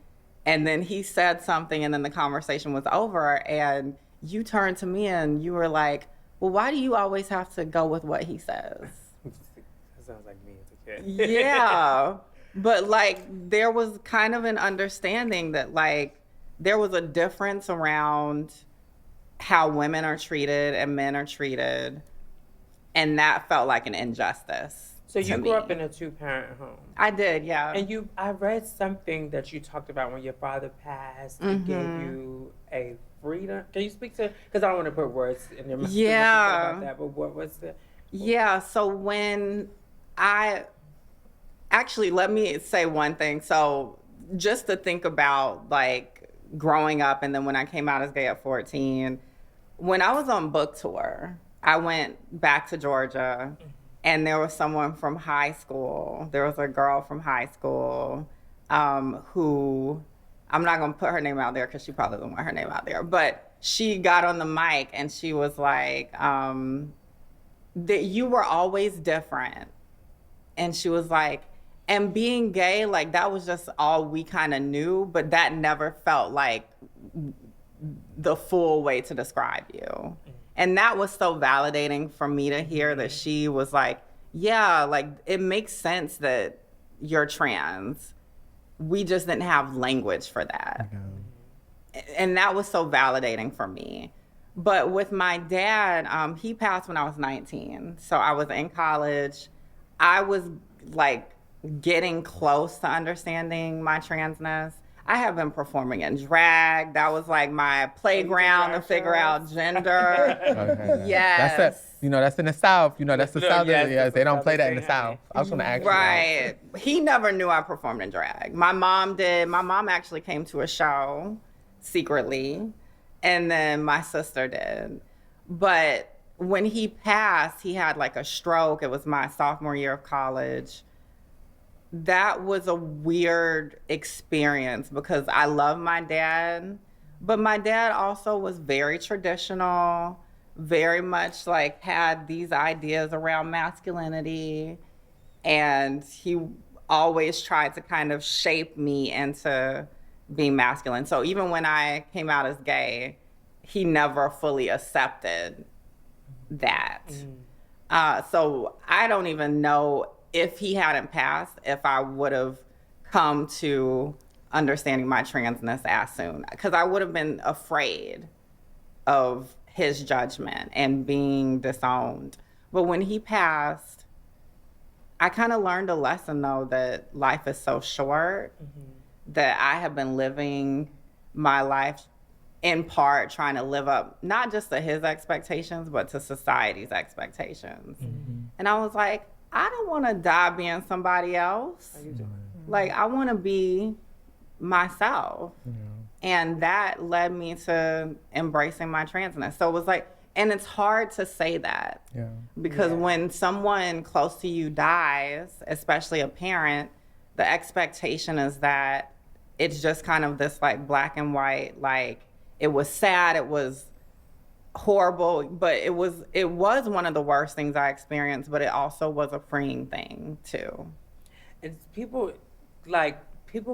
and then he said something, and then the conversation was over, and you turned to me and you were like, well, why do you always have to go with what he says? That sounds like me as a kid. Yeah. But like there was kind of an understanding that like there was a difference around how women are treated and men are treated, and that felt like an injustice. So you grew up in a 2-parent home. I did, yeah. And I read something that you talked about when your father passed. He gave you a freedom. Can you speak to? Because I don't want to put words in your mouth. Yeah. About that, but what was the? Yeah. So when let me say one thing. So just to think about like growing up, and then when I came out as gay at 14, when I was on book tour, I went back to Georgia. And there was someone from high school. There was a girl from high school who I'm not going to put her name out there because she probably doesn't want her name out there. But she got on the mic and she was like, that you were always different. And she was like, and being gay, like that was just all we kind of knew, but that never felt like the full way to describe you. And that was so validating for me to hear that she was like, yeah, like it makes sense that you're trans. We just didn't have language for that. And that was so validating for me. But with my dad, he passed when I was 19. So I was in college. I was like getting close to understanding my transness. I have been performing in drag. That was like my playground to figure out gender. Okay. Yes. That's that's in the South. That's the South. yes, They don't play that in the South. I was going to ask you. Right. He never knew I performed in drag. My mom did. My mom actually came to a show secretly, and then my sister did. But when he passed, he had like a stroke. It was my sophomore year of college. That was a weird experience because I love my dad, but my dad also was very traditional, very much like had these ideas around masculinity, and he always tried to kind of shape me into being masculine. So even when I came out as gay, he never fully accepted that. So I don't even know if he hadn't passed, if I would have come to understanding my transness as soon, because I would have been afraid of his judgment and being disowned. But when he passed, I kind of learned a lesson though, that life is so short, that I have been living my life in part trying to live up, not just to his expectations, but to society's expectations. And I was like, I don't want to die being somebody else. Like, I want to be myself. And that led me to embracing my transness. So it was like, and it's hard to say that. Because when someone close to you dies, especially a parent, the expectation is that it's just kind of this like black and white, like it was sad, it was horrible, but it was one of the worst things I experienced, but it also was a freeing thing too. And people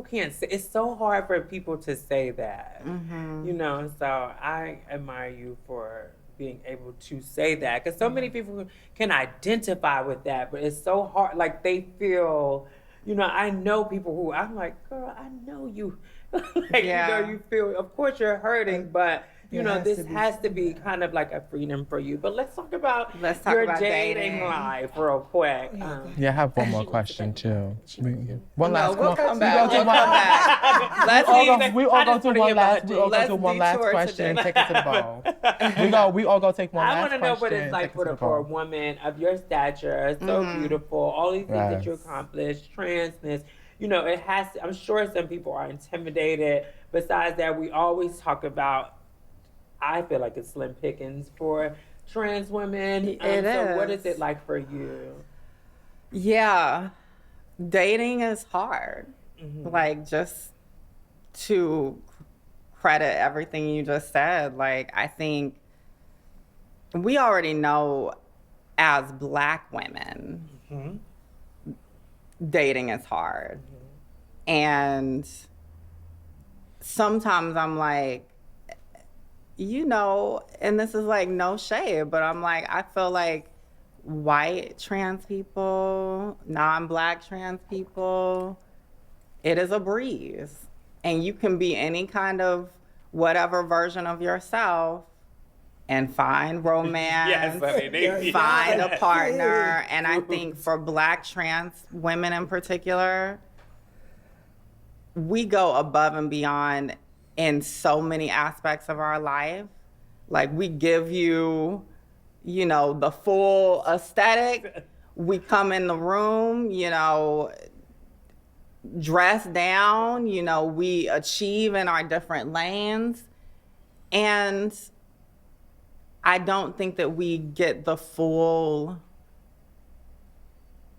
can't say, it's so hard for people to say that, so I admire you for being able to say that, because so many people can identify with that, but it's so hard, like they feel, I know people who I'm like, girl, I know you, like, you feel, of course you're hurting, but this has to be kind of like a freedom for you. But let's talk about your dating life real quick. I have one more question too. We'll come back. We all go to one last question. Take it to the ball. We all go take one last question. I want to know what it's like for a woman of your stature, so beautiful, all these things that you accomplished, transness. It has to, I'm sure some people are intimidated. Besides that, we always talk about, I feel like it's slim pickings for trans women. So what is it like for you? Yeah, dating is hard. Like, just to credit everything you just said, like, I think we already know as Black women, dating is hard. And sometimes I'm like, and this is like no shade, but I'm like, I feel like white trans people, non-Black trans people, it is a breeze. And you can be any kind of whatever version of yourself and find romance, find a partner. And I think for Black trans women in particular, we go above and beyond in so many aspects of our life. Like, we give you, the full aesthetic. We come in the room, dressed down, we achieve in our different lanes. And I don't think that we get the full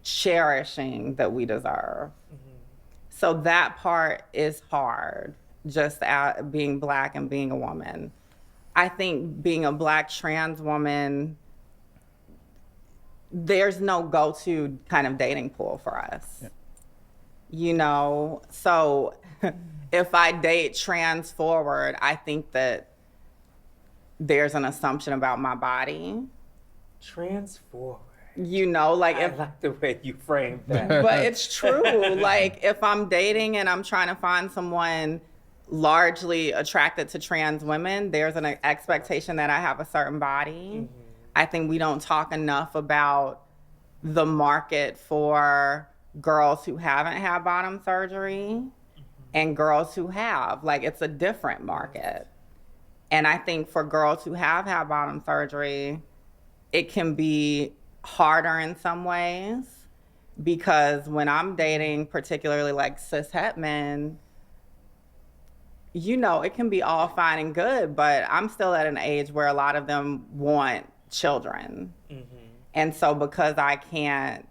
cherishing that we deserve. So that part is hard. just being Black and being a woman. I think being a Black trans woman, there's no go-to kind of dating pool for us. Yeah. You know, so if I date trans forward, I think that there's an assumption about my body. Trans forward. You know, like I like the way you framed that. But it's true. Like if I'm dating and I'm trying to find someone largely attracted to trans women, there's an expectation that I have a certain body. Mm-hmm. I think we don't talk enough about the market for girls who haven't had bottom surgery and girls who have. Like, it's a different market. And I think for girls who have had bottom surgery, it can be harder in some ways, because when I'm dating, particularly like cis het men, you know, it can be all fine and good, but I'm still at an age where a lot of them want children. Mm-hmm. And so because I can't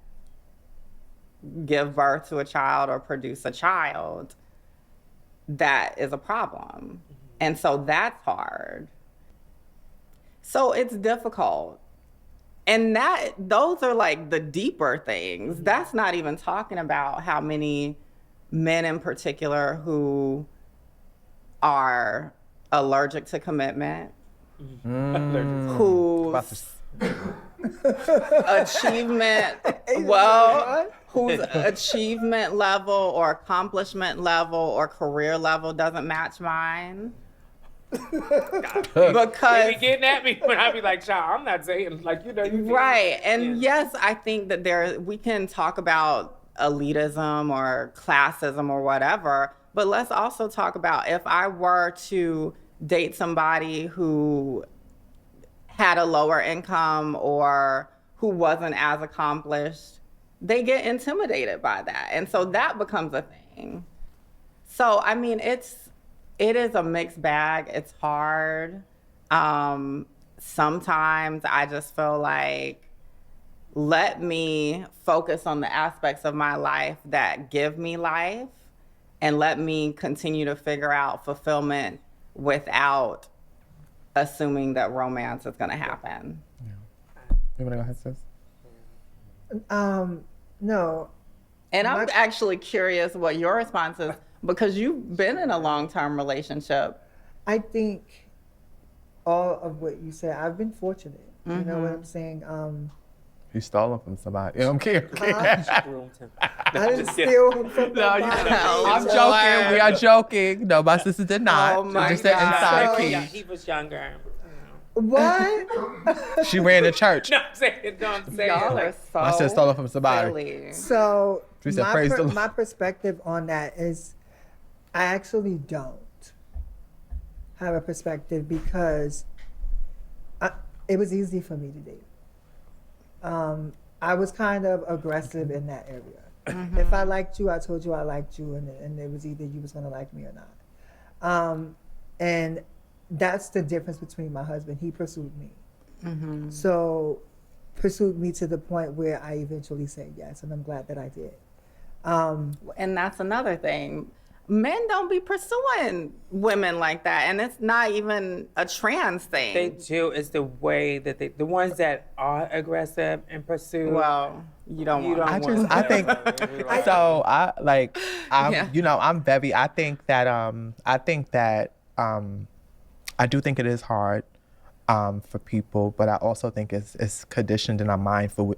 give birth to a child or produce a child, that is a problem. Mm-hmm. And so that's hard. So it's difficult. And those are like the deeper things. Mm-hmm. That's not even talking about how many men in particular who are allergic to commitment, whose achievement, whose achievement level or accomplishment level or career level doesn't match mine. Because they be getting at me when I be like, child, I'm not saying, like, you know, right. And yes, I think that we can talk about elitism or classism or whatever, but let's also talk about, if I were to date somebody who had a lower income or who wasn't as accomplished, they get intimidated by that. And so that becomes a thing. So, I mean, it is a mixed bag. It's hard. Sometimes I just feel like, let me focus on the aspects of my life that give me life, and let me continue to figure out fulfillment without assuming that romance is going to happen. Yeah. You want to go ahead, sis? No. And I'm actually curious what your response is, because you've been in a long-term relationship. I think all of what you said, I've been fortunate. Mm-hmm. You know what I'm saying? You stole him from somebody. I'm kidding. I didn't steal him from nobody. I'm joking. We are joking. No, my sister did not. Oh my just God. Inside So, piece. yeah, he was younger. What? She ran to church. No, I'm saying. Y'all Like, are so my sister stole it from somebody. silly. So She said, praise the Lord. my perspective on that is, I actually don't have a perspective, because it was easy for me to date. I was kind of aggressive in that area. Mm-hmm. If I liked you, I told you I liked you, and it was either you was going to like me or not. And that's the difference between my husband. He pursued me. Mm-hmm. So pursued me to the point where I eventually said yes, and I'm glad that I did. And that's another thing. Men don't be pursuing women like that, and it's not even a trans thing. They do. It's the way that the ones that are aggressive and pursue. Well, you don't want. I think so. You know, I'm very. I think that I do think it is hard for people, but I also think it's conditioned in our mind for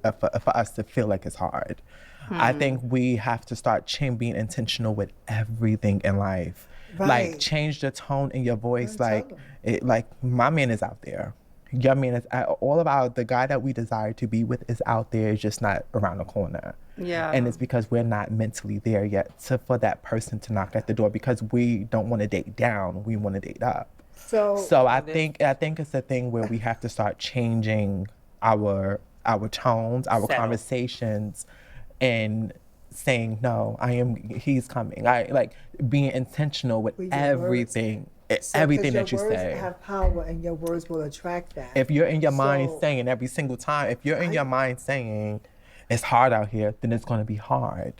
us to feel like it's hard. I think we have to start being intentional with everything in life. Right. Like, change the tone in your voice. Like my man is out there. Your man is all about the guy that we desire to be with is out there. It's just not around the corner. Yeah. And it's because we're not mentally there yet for that person to knock at the door, because we don't want to date down. We want to date up. So I think it's a thing where we have to start changing our tones, our conversations, and saying, no, he's coming. I like being intentional with everything. Everything that you say. Your words have power, and your words will attract that. If you're in your mind saying every single time, if you're in your mind saying, it's hard out here, then it's going to be hard.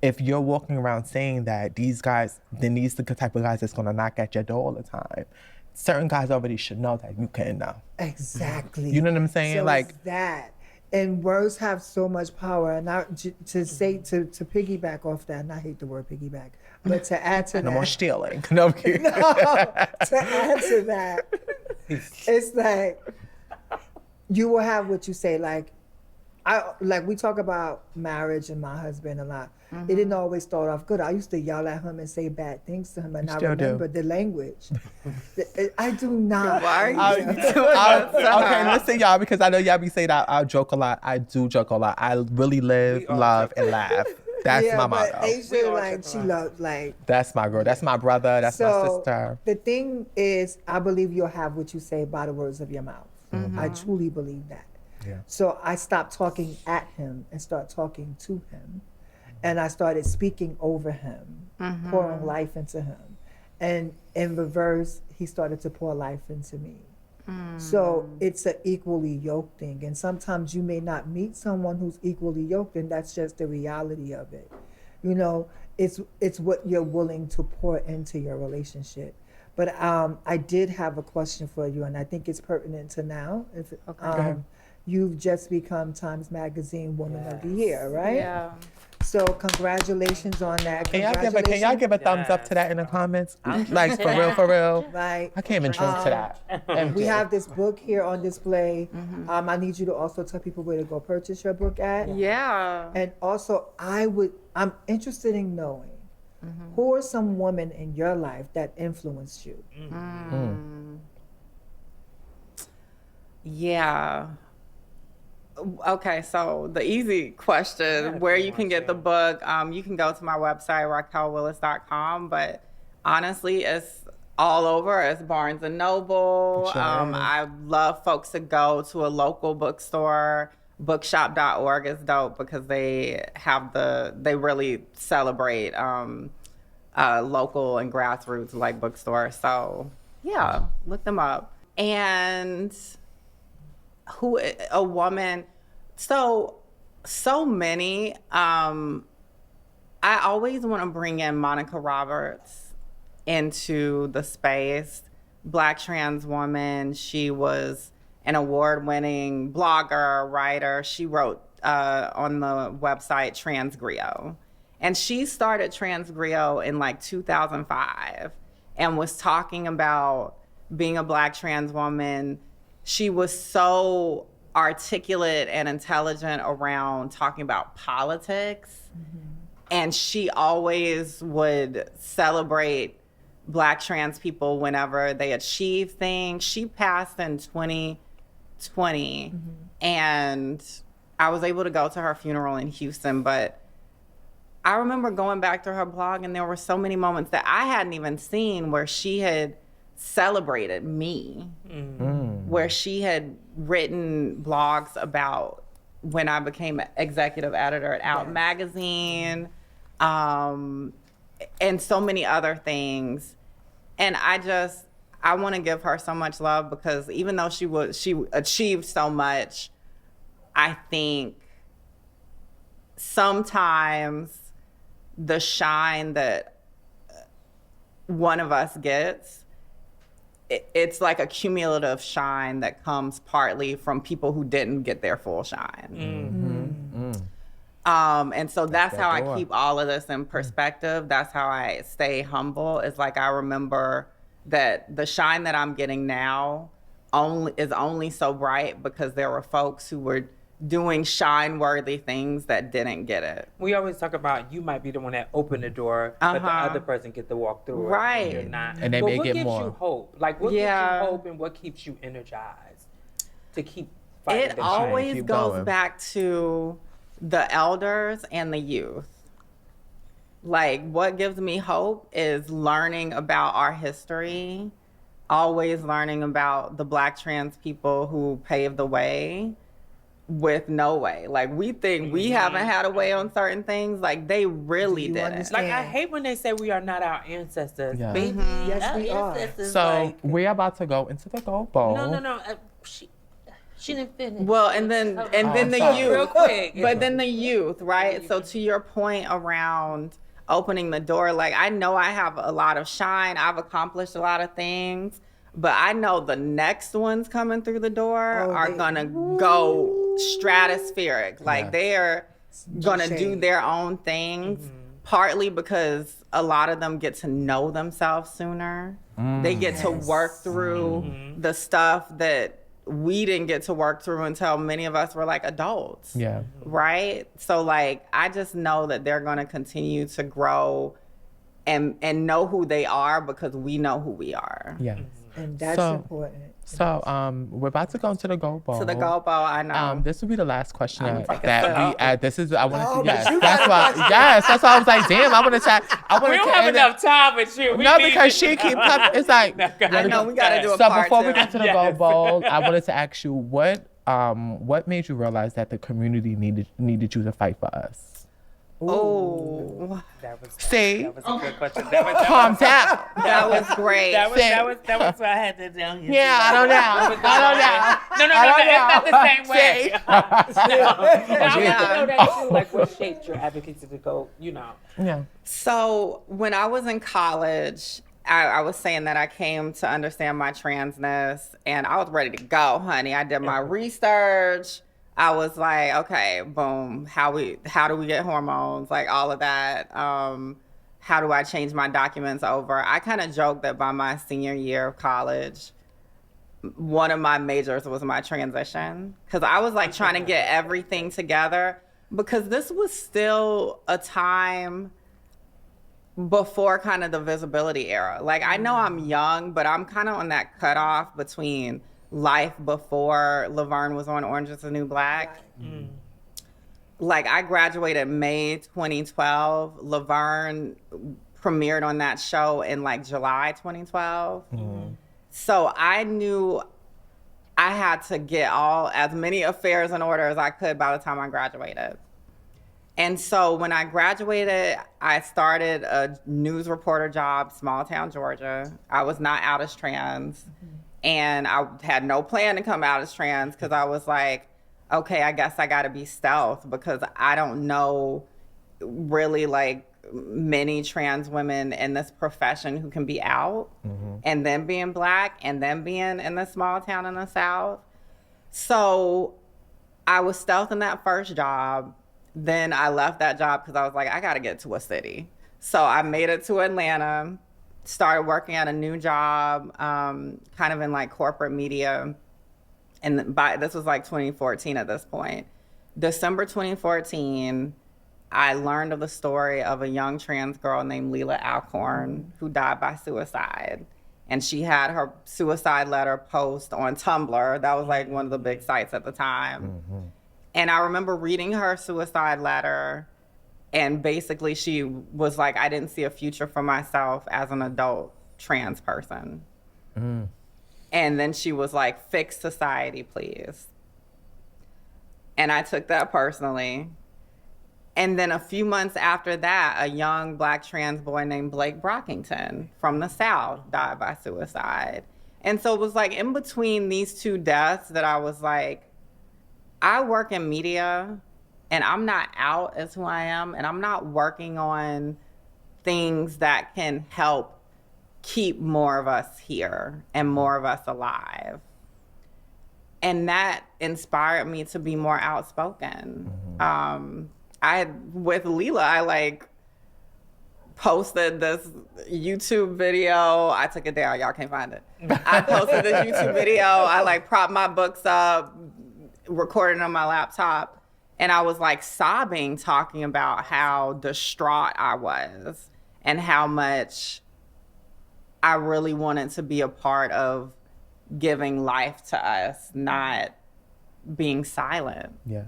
If you're walking around saying that these guys, then these the type of guys that's going to knock at your door all the time, certain guys already should know that you can know. Exactly. You know what I'm saying? So like it's that. And words have so much power. And to say, to piggyback off that, and I hate the word piggyback, but to add to no that. more stealing. No, I'm kidding. No, to add to that, it's like, you will have what you say. Like we talk about marriage and my husband a lot. It didn't always start off good. I used to yell at him and say bad things to him, and I remember the language. I do not. Why are you doing that? Okay, listen, y'all, because I know y'all be saying I joke a lot. I do joke a lot. I really live, love, and laugh. That's my motto. Asia, like, she loves, like. That's my girl. That's my brother. That's my sister. The thing is, I believe you'll have what you say by the words of your mouth. I truly believe that. Yeah. So I stopped talking at him and started talking to him. And I started speaking over him, pouring life into him. And in reverse, he started to pour life into me. So it's an equally yoked thing. And sometimes you may not meet someone who's equally yoked, and that's just the reality of it. You know, it's what you're willing to pour into your relationship. But I did have a question for you, and I think it's pertinent to now. You've just become Times Magazine Woman of the Year, right? Yeah. So congratulations on that. Can y'all give a thumbs up to that in the comments? Like, for real. Like, I can't even drink to that. we have this book here on display. I need you to also tell people where to go purchase your book at. Yeah. And also, I'm interested in knowing who are some women in your life that influenced you? Yeah. Okay, so the easy question, where you can get the book, you can go to my website, raquelwillis.com, but honestly, it's all over. It's Barnes & Noble. Sure. I love folks to go to a local bookstore. Bookshop.org is dope because they really celebrate local and grassroots like bookstores. So yeah, look them up. And a woman, so many. I always want to bring in Monica Roberts into the space. Black trans woman. She was an award-winning blogger, writer. She wrote on the website Transgrio. And she started Transgrio in like 2005 and was talking about being a Black trans woman. She was so articulate and intelligent around talking about politics. And she always would celebrate Black trans people whenever they achieve things. She passed in 2020, and I was able to go to her funeral in Houston, but I remember going back to her blog, and there were so many moments that I hadn't even seen where she had celebrated me, where she had written blogs about when I became executive editor at Out Magazine, and so many other things. And I want to give her so much love because even though she achieved so much, I think sometimes the shine that one of us gets, it's like a cumulative shine that comes partly from people who didn't get their full shine. And so that's how I keep all of this in perspective. That's how I stay humble. It's like I remember that the shine that I'm getting now is only so bright because there were folks who were doing shine-worthy things that didn't get it. We always talk about you might be the one that opened the door, but the other person get to walk through it. Right. And you're not. And they may get more. What gives you hope? Like, what gives you hope and what keeps you energized to keep fighting? It always goes back to the elders and the youth. Like, what gives me hope is learning about our history, always learning about the Black trans people who paved the way with no way. Like, we think we haven't had a way on certain things. Like, they really didn't. Like, I hate when they say we are not our ancestors. Yeah. Baby, Yes, we are. So we're about to go into the gold bowl. No. She didn't finish. Well, and then the youth. Real quick. But then the youth, right? So to your point around opening the door, like I know I have a lot of shine. I've accomplished a lot of things, but I know the next ones coming through the door are gonna go stratospheric. Like they're gonna do their own things, partly because a lot of them get to know themselves sooner. They get to work through the stuff that we didn't get to work through until many of us were like adults. Yeah. Right? So like, I just know that they're going to continue to grow and know who they are because we know who we are. Yeah. And that's important. So we're about to go into the Gold Bowl. To the Gold Bowl, I know. This will be the last question I'm gonna that take a we I want to but you that's got why that's why I was like, damn, I want to chat. I want We don't have enough time with you. No, because she keep coming. It's like I know we got to do a so part before we two. get to the Gold Bowl, I wanted to ask you what made you realize that the community needed you to fight for us? Oh, That was See? That was a good question. That was, Calm down. that was great. that was what I had to down here. Yeah, I don't know. No, it's not the same way. I Yeah. want to know that too. Like, what shaped your advocacy to go, Yeah. So when I was in college, I was saying that I came to understand my transness and I was ready to go, honey. I did my research. I was like, okay, boom, how do we get hormones? Like all of that. How do I change my documents over? I kind of joked that by my senior year of college, one of my majors was my transition. Cause I was like trying to get everything together because this was still a time before kind of the visibility era. Like I know I'm young, but I'm kind of on that cutoff between life before Laverne was on Orange is the New Black. Like I graduated May 2012. Laverne premiered on that show in like July 2012. So I knew I had to get as many affairs in order as I could by the time I graduated. And so when I graduated, I started a news reporter job, small town Georgia. I was not out as trans. And I had no plan to come out as trans because I was like, okay, I guess I got to be stealth because I don't know really like many trans women in this profession who can be out and then being Black and then being in the small town in the South. So I was stealth in that first job. Then I left that job because I was like, I got to get to a city. So I made it to Atlanta. Started working at a new job, kind of in like corporate media. And this was like 2014 at this point. December 2014, I learned of the story of a young trans girl named Leila Alcorn who died by suicide. And she had her suicide letter post on Tumblr. That was like one of the big sites at the time. And I remember reading her suicide letter. And basically she was like, I didn't see a future for myself as an adult trans person. And then she was like, fix society, please. And I took that personally. And then a few months after that, a young Black trans boy named Blake Brockington from the South died by suicide. And so it was like in between these two deaths that I was like, I work in media and I'm not out as who I am, and I'm not working on things that can help keep more of us here and more of us alive. And that inspired me to be more outspoken. With Leila, I like posted this YouTube video. I took it down, y'all can't find it. I posted this YouTube video. I like propped my books up, recorded on my laptop. And I was like sobbing, talking about how distraught I was and how much I really wanted to be a part of giving life to us, not being silent. Yeah.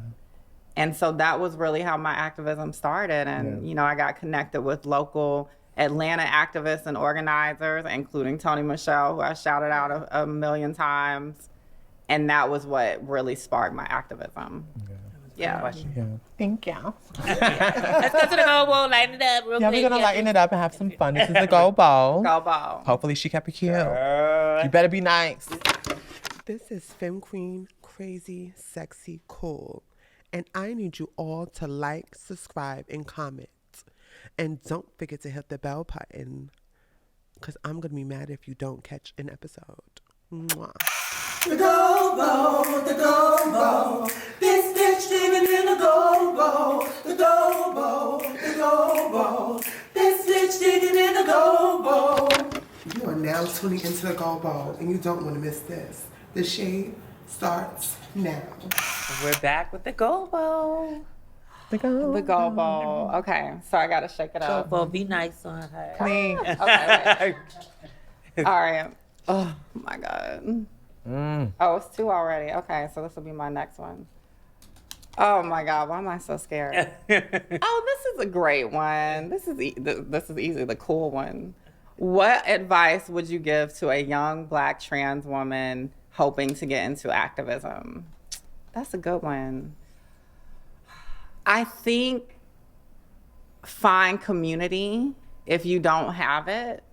And so that was really how my activism started. And, you know, I got connected with local Atlanta activists and organizers, including Tony Michelle, who I shouted out a million times. And that was what really sparked my activism. Yeah. Thank you. Let's go to the Gold Bowl, lighten it up real quick. Yeah, we're gonna lighten it up and have some fun. This is the Gold Bowl. Gold Bowl. Hopefully she kept it cute. You better be nice. This is Femme Queen, Crazy, Sexy, Cool. And I need you all to like, subscribe, and comment. And don't forget to hit the bell button, because I'm going to be mad if you don't catch an episode. Mwah. The go-bo, the go-bo. This bitch digging in the go-bo. The go-bo, the go-bo. This bitch digging in the go-bo. You are now tuning into the Go-Bo, and you don't want to miss this. The shade starts now. We're back with the Go-Bo. The go-bo. Okay, so I gotta shake it up. Go-Bo, be nice on her. Clean. Okay, wait. All right. Oh my God. Oh, it's 2 already. Okay, so this will be my next one. Oh my God, why am I so scared? Oh, this is a great one. This is easy, the cool one. What advice would you give to a young Black trans woman hoping to get into activism? That's a good one. I think find community if you don't have it.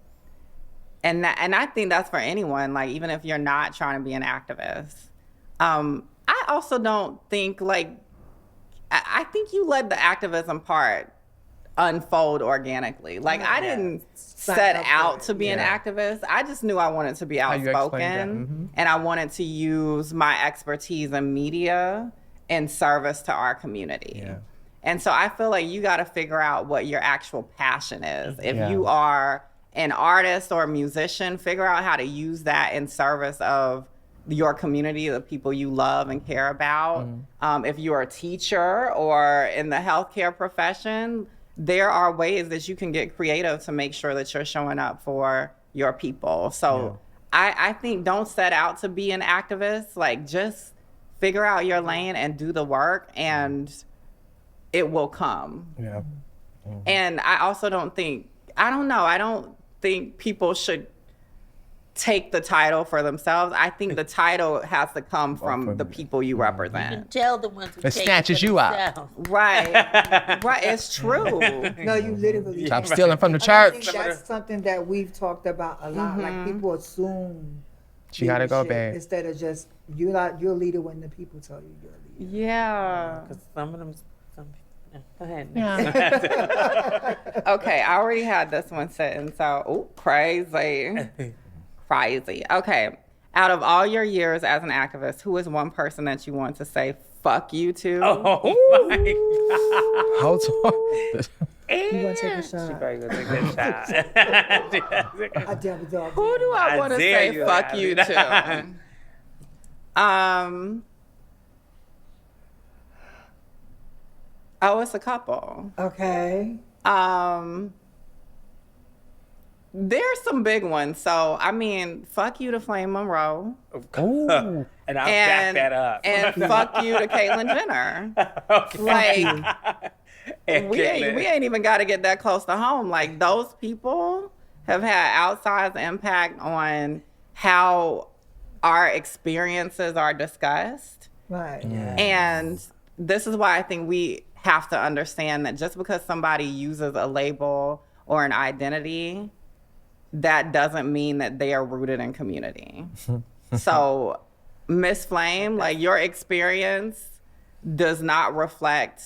And I think that's for anyone, like even if you're not trying to be an activist. I also don't think I think you let the activism part unfold organically. Like I didn't set out to be an activist. I just knew I wanted to be outspoken and I wanted to use my expertise in media in service to our community. Yeah. And so I feel like you got to figure out what your actual passion is. If you are an artist or a musician, figure out how to use that in service of your community, the people you love and care about. If you're a teacher or in the healthcare profession, there are ways that you can get creative to make sure that you're showing up for your people. So I think don't set out to be an activist. Like just figure out your lane and do the work and it will come. Yeah. And I also don't think people should take the title for themselves. I think the title has to come from the people you represent. You can tell the ones who it snatches you out. Right. Right. It's true. No, you literally stop stealing from the church. I think that's something that we've talked about a lot. Like people assume she gotta go, babe. Instead of just you're a leader when the people tell you you're a leader. Yeah. Because some of them. Go ahead. Yeah. Okay, I already had this one sitting. So, crazy. Crazy. Okay. Out of all your years as an activist, who is one person that you want to say fuck you to? Oh my God. Hold on. You want to take a shot? She probably gonna take a shot. I dare the dog. Who do I want to say fuck you to? Oh, it's a couple. Okay. There's some big ones. So, I mean, fuck you to Flame Monroe. Ooh. And I'll back that up. And fuck you to Caitlyn Jenner. Okay. Like, we ain't even got to get that close to home. Like, those people have had outsized impact on how our experiences are discussed. Right. Yes. And this is why I think we have to understand that just because somebody uses a label or an identity, that doesn't mean that they are rooted in community. So, Miss Flame, like your experience does not reflect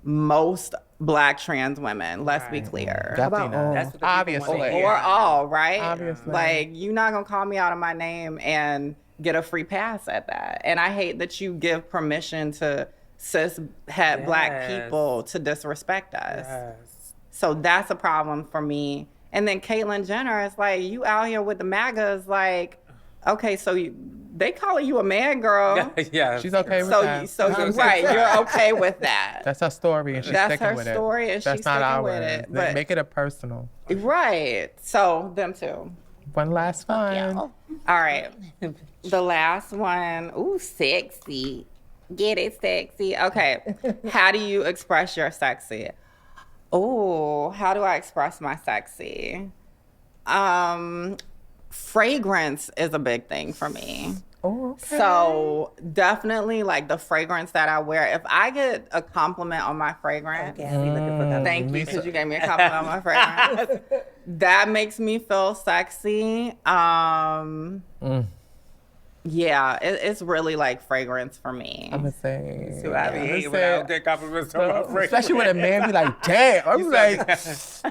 most Black trans women. Let's be clear. Definitely not. That's what the Obviously. people wanna hear. Or all, right? Obviously. Like, you're not going to call me out of my name and get a free pass at that. And I hate that you give permission to cis-het Black people to disrespect us. Yes. So that's a problem for me. And then Caitlyn Jenner is like, you out here with the MAGAs, like, okay, so they calling you a man, girl. Yeah. She's okay with that. So right, you're okay with that. That's her story, and she's That's sticking her with it. story, and That's she's not sticking ours. with it. But Make it a personal. right, so them two. One last one. All right, the last one. Ooh, sexy. Get it, sexy. Okay, how do you express your sexy? Oh, how do I express my sexy? Fragrance is a big thing for me. Oh, okay. So definitely like the fragrance that I wear. If I get a compliment on my fragrance, thank you because you gave me a compliment on my fragrance. That makes me feel sexy. Yeah, it's really like fragrance for me. I'm the same. So I hate when I don't get compliments from my friends. Especially when a man be like, damn. I'm like,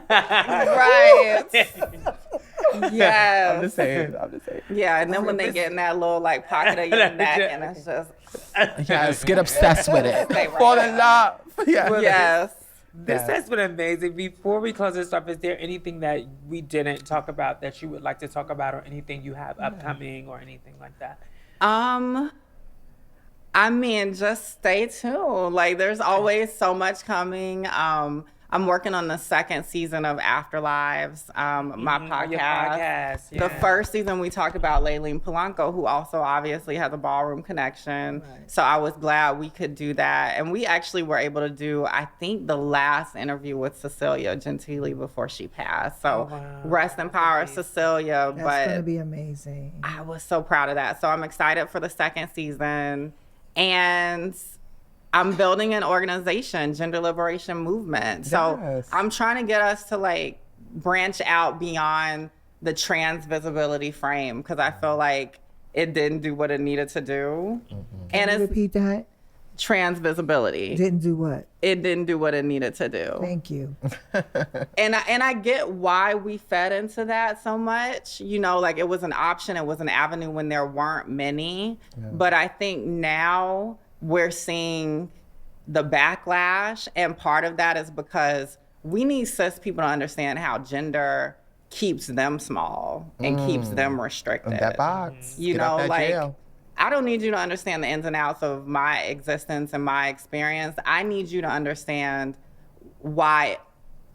Right. Yes. I'm the same. Yeah, and then when they get in that little like pocket of your neck, and it's just Yes, get obsessed with it. Stay right Fall there. in love. Yeah. yes. This has been amazing. Before we close this up, is there anything that we didn't talk about that you would like to talk about, or anything you have upcoming, or anything like that? I mean, just stay tuned. Like, there's always so much coming. I'm working on the second season of Afterlives, my podcast. Your podcast, The first season we talked about Layleen Polanco, who also obviously has a ballroom connection. Right. So I was glad we could do that. And we actually were able to do, I think, the last interview with Cecilia Gentili before she passed. So rest in power, Cecilia. That's going to be amazing. I was so proud of that. So I'm excited for the second season. And I'm building an organization, Gender Liberation Movement. So Yes. I'm trying to get us to like branch out beyond the trans visibility frame, because I feel like it didn't do what it needed to do. And Can you it's repeat that? trans visibility. Didn't do what? It didn't do what it needed to do. Thank you. And I get why we fed into that so much. You know, like it was an option, it was an avenue when there weren't many. But I think now we're seeing the backlash, and part of that is because we need cis people to understand how gender keeps them small and keeps them restricted. That box. You Get out know, that like jail. I don't need you to understand the ins and outs of my existence and my experience. I need you to understand why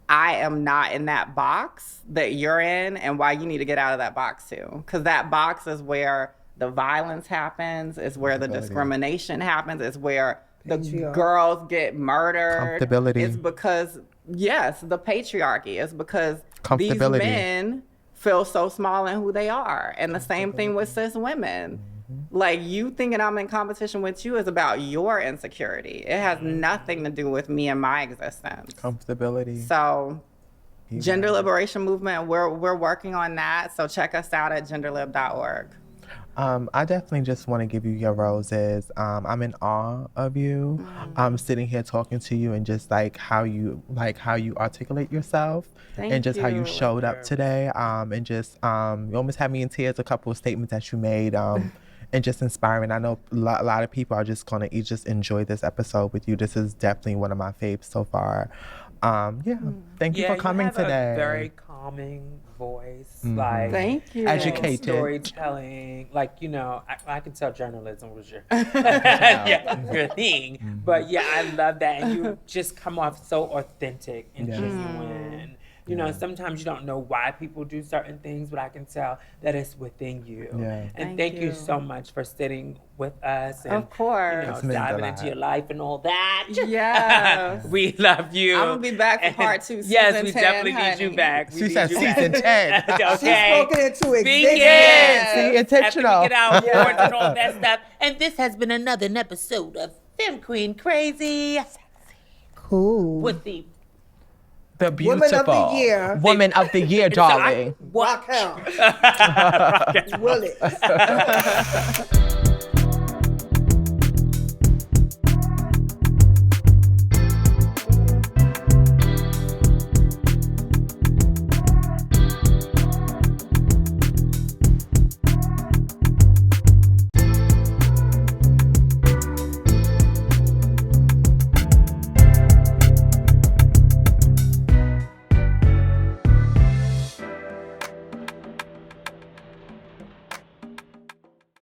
I am not in that box that you're in, and why you need to get out of that box too. Because that box is where the violence happens, is where the discrimination happens, is where the girls get murdered. Comfortability. It's because, yes, the patriarchy is because these Comfortability. men feel so small in who they are. And the same thing with cis women. Like, you thinking I'm in competition with you is about your insecurity. It has nothing to do with me and my existence. Comfortability. So, Gender Liberation Movement, we're working on that. So check us out at genderlib.org. I definitely just want to give you your roses. I'm in awe of you. I'm sitting here talking to you, and just like how you articulate yourself, and just how you showed up today. And just you almost had me in tears. A couple of statements that you made. And just inspiring. I know a lot of people are just gonna just enjoy this episode with you. This is definitely one of my faves so far. Thank you for coming today. You have a very calming voice, like Thank you. Educated. storytelling. Like, you know, I can tell journalism was your your thing. But yeah, I love that, and you just come off so authentic and genuine. You know, sometimes you don't know why people do certain things, but I can tell that it's within you. Yeah. And thank you so much for sitting with us and Of course. you know, It's meant a diving lot. into your life and all that. Yes. We love you. I'm gonna be back for part 2. Yes, season we 10, definitely honey. need you back. We She need said you season back. 10. Okay. Spoken into existence. Yes. See, intentional. After we get our awards and all that stuff. And this has been another episode of Femme Queen Crazy Cool. with the Beautiful Woman of the Year. Woman of the Year, darling. Raquel Willis.